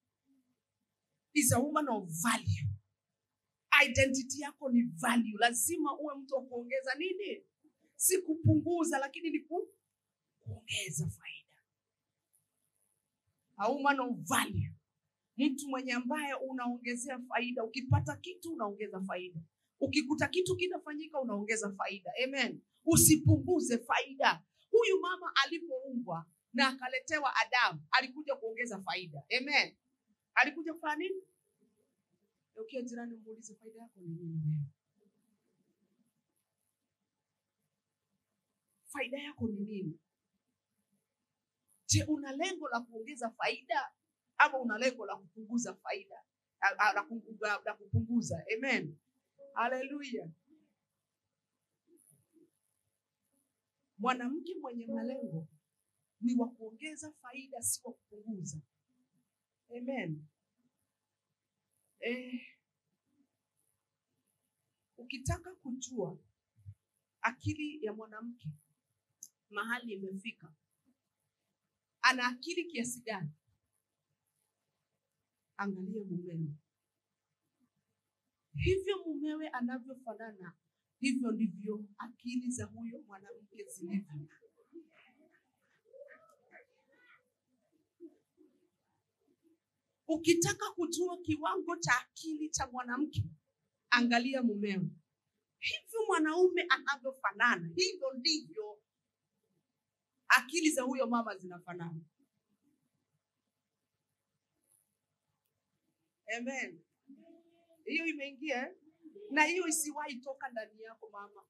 Is a woman of value. Identity yako ni value. Lazima uwe mtu wa kuongeza nini? Si kupunguza, lakini ni kuongeza faida. A woman of value. Mtu mwenye ambaye unaongezea faida. Ukipata kitu unaongeza faida. Ukikuta kitu kinafanyika unaongeza faida. Amen. Usipunguze faida. Huyu mama alipoumbwa na akaletewa Adamu, alikuja kuongeza faida. Amen. Alikuja kufanya nini? Okay, jirani muulize faida yako ni nini? Faida yako ni nini? Je, una lengo la kuongeza faida ama una lengo la kupunguza faida? La kupunguza. Amen. Hallelujah. Mwanamke mwenye malengo ni wa kuongeza faida, si wa kupunguza. Amen. Ukitaka kujua akili ya mwanamke mahali imefika, ana akili kiasi gani, angalia mumewe. Hivyo mumewe anavyofanana, hivyo ndivyo akili za huyo mwanamke zilivyo. Ukitaka kujua kiwango cha akili cha mwanamke, angalia mumewe. Hivyo mwanaume anavyofanana, hivyo ndivyo akili za huyo mama zinafanana. Amen. Hiyo imeingia, na hiyo isiwahi toka ndani yako mama,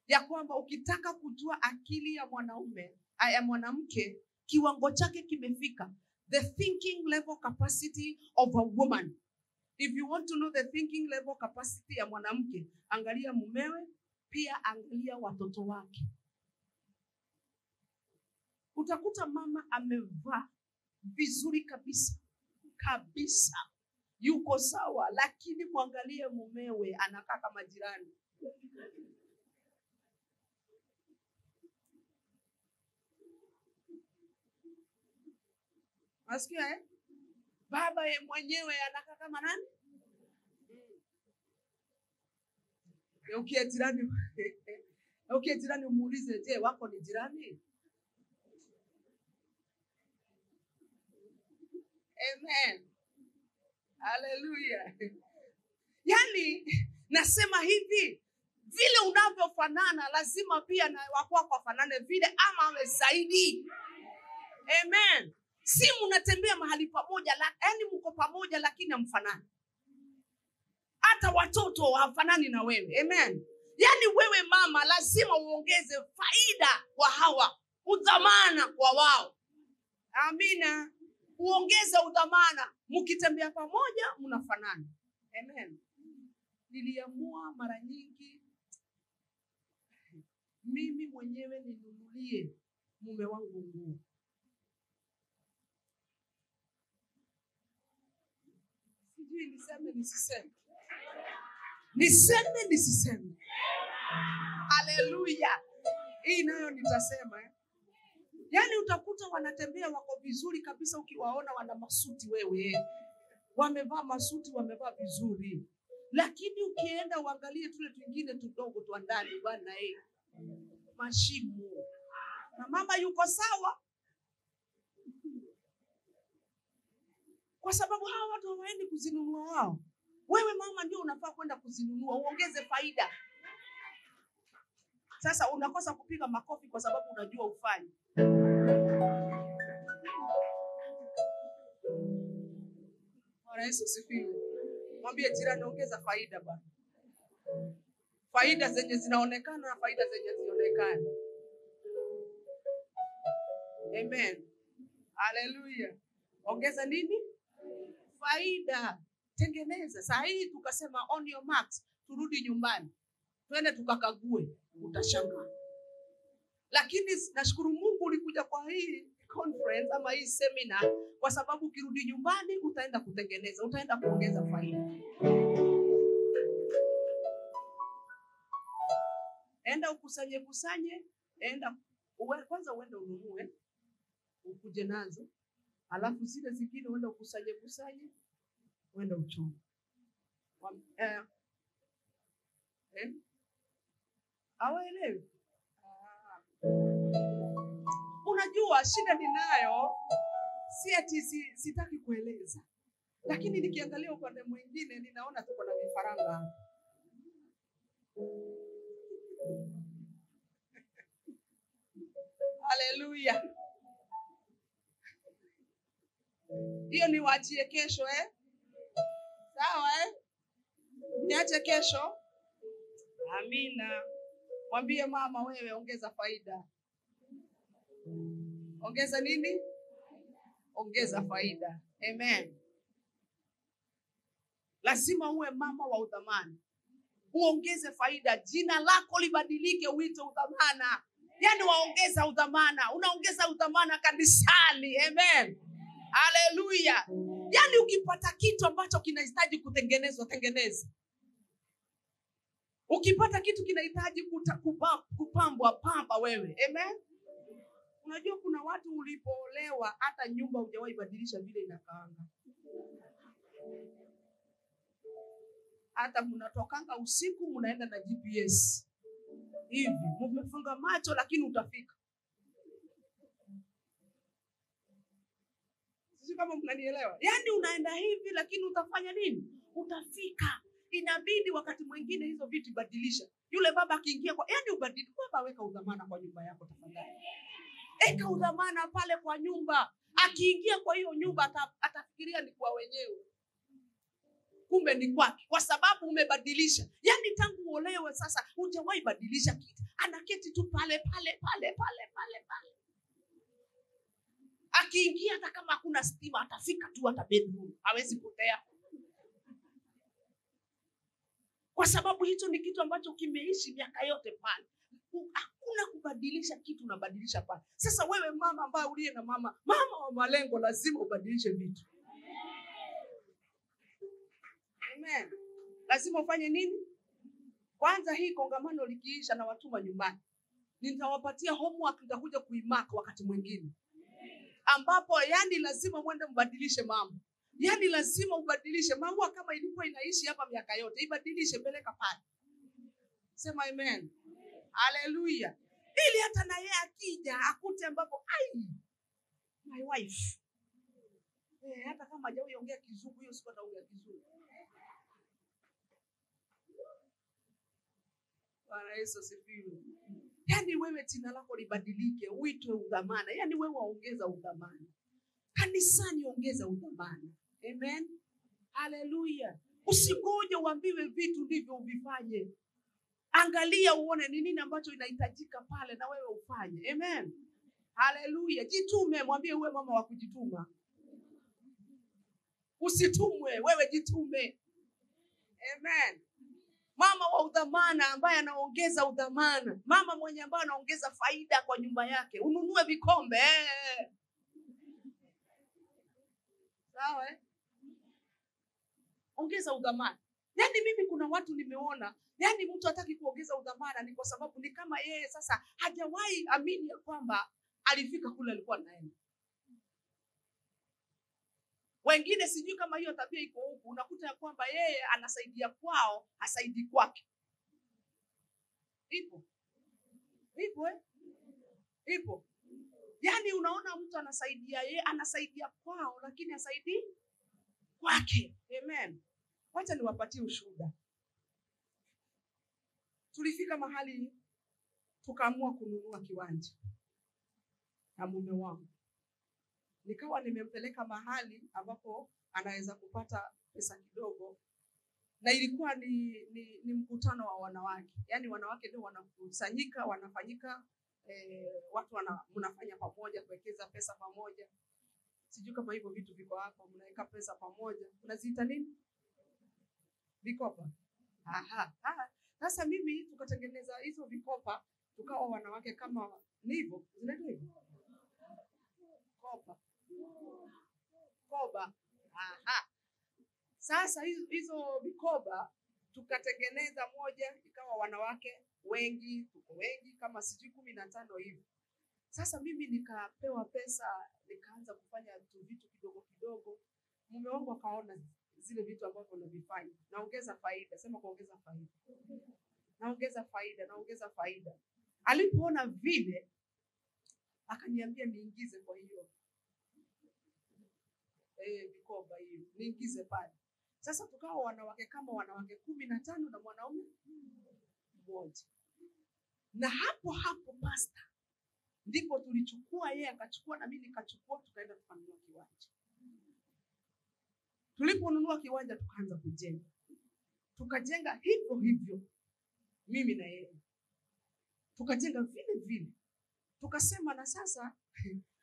ya kwamba ukitaka kujua akili ya mwanaume, ya mwanamke, kiwango chake kimefika, the thinking level capacity of a woman. If you want to know the thinking level capacity ya mwanamke, angalia mumewe, pia angalia watoto wake. Utakuta mama amevaa vizuri kabisa kabisa, yuko sawa, lakini muangalie mumewe anakaa kama jirani. Asikia baba ye mwenyewe anakaa kama nani? Okay, jirani umuulize, je, wako ni jirani? Amen. Hallelujah. Yani nasema hivi, vile unavyofanana lazima pia na wako wafanane vile, ama awe zaidi. Amen. Si mnatembea mahali pamoja, yani mko pamoja lakini hamfanani. Hata watoto hawafanani na wewe. Amen. Yani wewe mama lazima uongeze faida kwa hawa, udhamana kwa wao. Amina. Uongeze udhamana, mkitembea pamoja mnafanana. Amen. Niliamua mara nyingi mimi mwenyewe ninunulie mume wangu nguo. Sijui niseme nisiseme. Niseme. Haleluya. Hii nayo nitasema. Yani utakuta wanatembea wako vizuri kabisa, ukiwaona wana masuti wewe. Wamevaa masuti, wamevaa vizuri. Lakini ukienda uangalie tule twingine tudogo tu ndani bwana mashimo. Na mama yuko sawa. Kwa sababu hawa watu hawaendi kuzinunua wao. Wewe mama ndio unafaa kwenda kuzinunua, uongeze faida. Sasa unakosa kupiga makofi kwa sababu unajua ufanye. Bwana Yesu sifiwe. Mwambie jirani ongeza faida bwana. Faida zenye zinaonekana na faida zenye zionekana. Amen. Hallelujah. Ongeza nini? Faida. Tengeneza. Saa hii tukasema on your marks, turudi nyumbani. Twende tukakague, utashangaa. Lakini nashukuru Mungu ulikuja kwa hii conference ama hii seminar, kwa sababu ukirudi nyumbani utaenda kutengeneza, utaenda kuongeza faida. Enda ukusanye, enda kwanza uende ununue, ukuje nazo, alafu zile zingine uende ukusanye, uende uchome. Hawaelewi. Unajua shida ninayo si ati sitaki kueleza, lakini nikiangalia upande mwingine ninaona tuko na vifaranga. Haleluya. Hiyo niwaachie kesho Sawa Niache kesho. Amina. Mwambie mama, wewe ongeza faida. Ongeza nini? Ongeza faida. Amen. Lazima uwe mama wa udhamana. Uongeze faida. Jina lako libadilike uite udhamana. Yaani waongeza udhamana. Unaongeza udhamana kanisani. Amen. Haleluya. Yaani ukipata kitu ambacho kinahitaji kutengenezwa, tengeneza. Ukipata kitu kinahitaji kupambwa, pamba wewe. Amen. Unajua kuna watu ulipoolewa hata nyumba hujawahi badilisha vile inakaanga. Hata mnatokanga usiku mnaenda na GPS. Hivi, mmefunga macho lakini utafika. Sisi kama mnanielewa. Yaani unaenda hivi lakini utafanya nini? Utafika. Inabidi wakati mwingine hizo vitu badilisha. Yule baba akiingia yaani ubadilike. Baba weka udhamana kwa nyumba yako tafadhali. Eka udhamana pale kwa nyumba. Akiingia kwa hiyo nyumba atafikiria ni kwa wenyewe. Kumbe ni kwake, kwa sababu umebadilisha. Yaani tangu uolewe sasa hujawahi badilisha kitu. Anaketi tu pale. Akiingia hata kama hakuna stima atafika tu hata bedroom. Hawezi potea. Kwa sababu hicho ni kitu ambacho kimeishi miaka yote pale. Hakuna kubadilisha kitu, unabadilisha pale. Sasa wewe mama ambaye uliye na mama wa malengo, lazima ubadilishe vitu. Amen. Lazima ufanye nini? Kwanza hii kongamano likiisha na watuma nyumbani, nitawapatia homework nitakuja kuimaka wakati mwingine. Ambapo yani lazima mwende mbadilishe mambo. Yani lazima ubadilishe mambo kama ilikuwa inaishi hapa miaka yote. Ibadilishe, peleka pale. Sema amen. Haleluya. Ili hata na yeye akija akute ambapo my wife. Hata kama hajawahi ongea Kizungu, hiyo siku ataongea Kizungu. Bwana Yesu asifiwe. Yaani wewe jina lako libadilike, uitwe udhamana. Yaani wewe waongeza udhamana. Kanisani ongeza udhamana. Amen. Haleluya. Usigoje uambiwe vitu ndivyo uvifanye. Angalia uone ni nini ambacho inahitajika pale na wewe ufanye. Amen. Haleluya. Jitume, mwambie uwe mama wa kujituma. Usitumwe, wewe jitume. Amen. Mama wa udhamana ambaye anaongeza udhamana. Mama mwenye ambaye anaongeza faida kwa nyumba yake. Ununue vikombe. Sawa Ongeza udhamana. Yaani mimi kuna watu nimeona, yaani mtu hataki kuongeza udhamana ni kwa sababu ni kama yeye sasa hajawahi amini ya kwamba alifika kule alikuwa anaenda. Wengine sijui kama hiyo tabia iko huku, unakuta ya kwamba yeye anasaidia kwao, hasaidii kwake. Ipo. Yaani unaona mtu anasaidia yeye, anasaidia kwao lakini hasaidii kwake. Amen. Wacha niwapatie ushuhuda. Tulifika mahali tukaamua kununua kiwanja na mume wangu. Nikawa nimempeleka mahali ambapo anaweza kupata pesa kidogo. Na ilikuwa ni mkutano wa wanawake. Yaani wanawake ndio wanakusanyika, wanafanyika watu mnafanya pamoja, kuwekeza pesa pamoja. Sijui kama hivyo vitu viko hapa, mnaweka pesa pamoja. Unaziita nini? Vikopa. Sasa mimi tukatengeneza hizo vikopa, tukawa wanawake kama hivyo. Zinaitwa hivyo? Koba. Sasa hizo vikoba tukatengeneza moja, ikawa wanawake wengi, tuko wengi kama sijui 15 hivi. Sasa mimi nikapewa pesa, nikaanza kufanya vitu kidogo kidogo. Mume wangu akaona zile vitu ambavyo navifanya. Naongeza faida, sema kuongeza faida. naongeza faida. Alipoona vile akaniambia niingize kwa hiyo mikoba hiyo, niingize pale. Sasa tukawa wanawake kama wanawake 15 na mwanaume mmoja. Na hapo pastor, ndipo tulichukua, yeye akachukua na mimi nikachukua, tukaenda tukanunua kiwanja. Tuliponunua kiwanja tukaanza kujenga. Tukajenga hivyo mimi na yeye. Tukajenga vile. Tukasema na sasa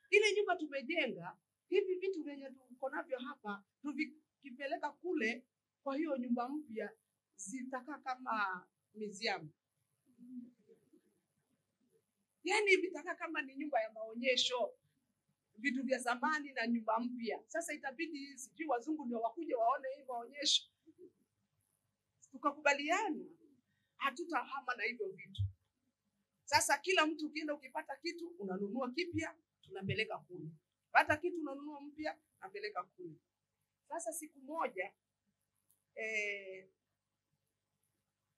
ile nyumba tumejenga, hivi vitu vyenye tuko navyo hapa tuvikipeleka kule kwa hiyo nyumba mpya zitakaa kama museum. Yaani vitakaa kama ni nyumba ya maonyesho, vitu vya zamani na nyumba mpya. Sasa itabidi sijui wazungu ndio wakuje waone hii maonyesho. Tukakubaliana hatutahama na hivyo vitu. Sasa kila mtu ukienda ukipata kitu unanunua kipya tunapeleka kule. Pata kitu unanunua mpya napeleka kule. Sasa siku moja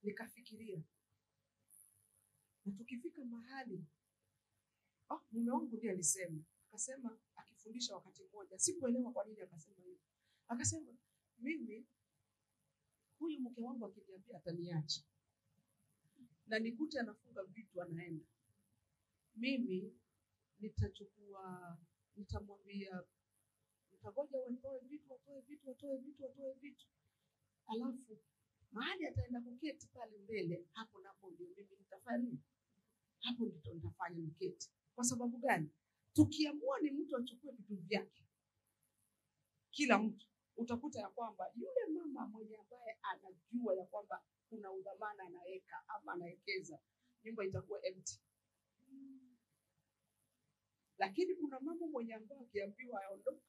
nikafikiria, na tukifika mahali mume wangu ndiye alisema, akasema akifundisha wakati mmoja, sikuelewa kwa nini akasema hivyo. Akasema mimi huyu mke wangu akiniambia ataniacha na nikute anafunga vitu anaenda, mimi nitamwambia nitagoja watoe vitu, alafu mahali ataenda kuketi pale mbele, hapo napo ndio mimi nitafanya, hapo ndio nitafanya mketi. Kwa sababu gani? Tukiamua ni mtu achukue vitu vyake, kila mtu utakuta ya kwamba yule mama mwenye ambaye anajua ya kwamba kuna udhamana anaweka ama anawekeza, nyumba itakuwa empty. Lakini kuna mama mwenye ambaye akiambiwa aondoke,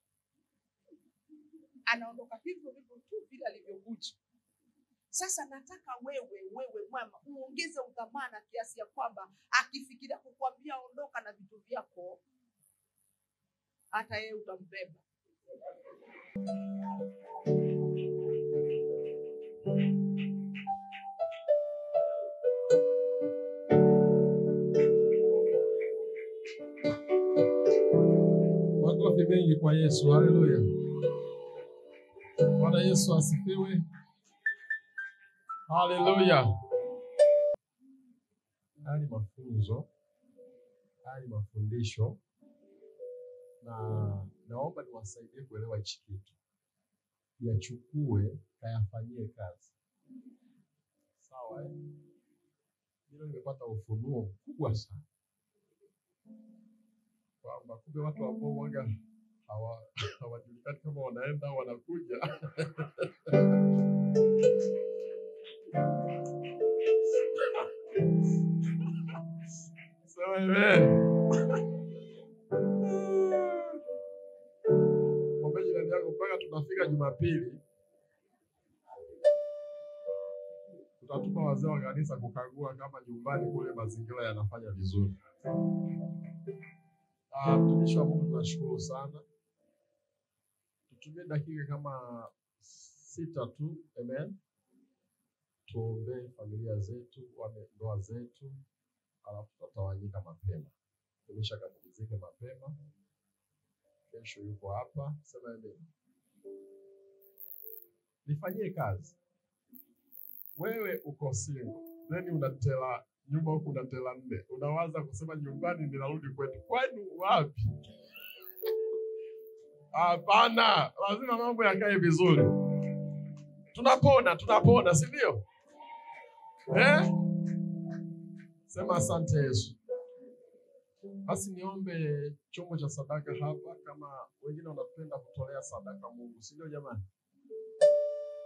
anaondoka hivyo tu vile alivyokuja. Sasa nataka wewe mama uongeze udhamana kiasi ya kwamba akifikiria kukwambia ondoka na vitu vyako, hata yeye utambeba. Makofi mengi kwa Yesu. Haleluya. Bwana Yesu asifiwe. Haleluya. Haya ni mafunzo, haya ni mafundisho, na naomba niwasaidie kuelewa hichi kitu. Yachukue, kayafanyie kazi. Sawa eh? Hilo nimepata ufunuo mkubwa sana. Kwamba kumbe watu ambao waga hawajulikani kama wanaenda wanakuja. So amen. Kwa jirani yako mpaka tunafika Jumapili, tutatuma wazee wa kanisa kukagua kama nyumbani kule mazingira yanafanya vizuri. Mtumishi wa Mungu tunashukuru sana. Tutumie dakika kama 6 tu, amen. Tuombe familia zetu, ndoa zetu, alafu tutatawanyika mapema. Tumisha kapumzike mapema. Kesho yuko hapa, sema amen. Nifanyie kazi. Wewe uko single, then unatela nyumba huku unatela 4. Unawaza kusema nyumbani ninarudi kwetu. Kwani wapi? Hapana, lazima mambo yakae vizuri. Tunapona, si ndio? Sema asante Yesu. Basi niombe chombo cha sadaka hapa, kama wengine wanapenda kutolea sadaka Mungu, si ndio jamani?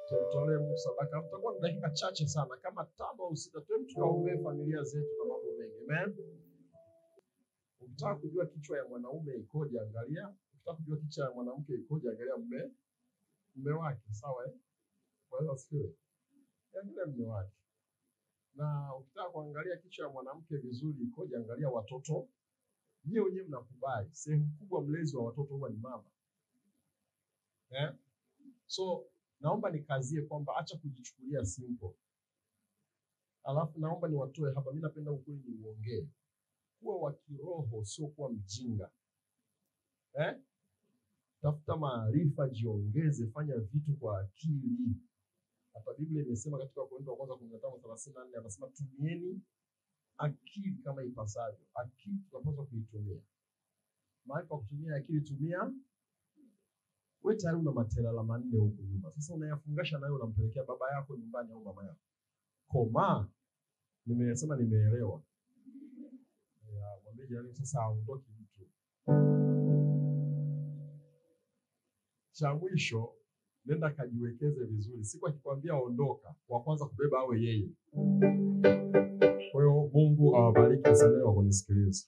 Tutolee Mungu sadaka. Tutakuwa na dakika chache sana, kama 5 au 6, tukaombee familia zetu na mambo mengi. Amen. Ukitaka kujua kichwa ya mwanaume ikoje, angalia. Ukitaka kujua kichwa ya mwanamke ikoje, angalia mume wake, sawa eh? Kwa asifiwe. Angalia mume wake. Na ukitaka kuangalia kichwa ya mwanamke vizuri ikoje, angalia watoto. Nyie wenyewe mnakubali, sehemu kubwa mlezi wa watoto huwa ni mama. So naomba nikazie kwamba acha kujichukulia simple. Alafu naomba niwatoe hapa, mimi napenda ukweli niuongee. Kuwa wa kiroho sio kuwa mjinga. Tafuta maarifa, jiongeze, fanya vitu kwa akili. Hata Biblia imesema katika Wakorintho wa kwanza 15:34 anasema tumieni akili kama ipasavyo. Akili tunapaswa kuitumia. Mahali pa kutumia akili tumia. Wewe tayari una materala manne huko nyuma. Sasa unayafungasha nayo unampelekea baba yako nyumbani au mama yako. Koma. Nimesema nimeelewa. Mwambie jirani sasa aondoke mtu. Cha mwisho, nenda kajiwekeze vizuri. Siku akikwambia ondoka, wa kwanza kubeba awe yeye. Kwa hiyo Mungu awabariki sana kwa kunisikiliza.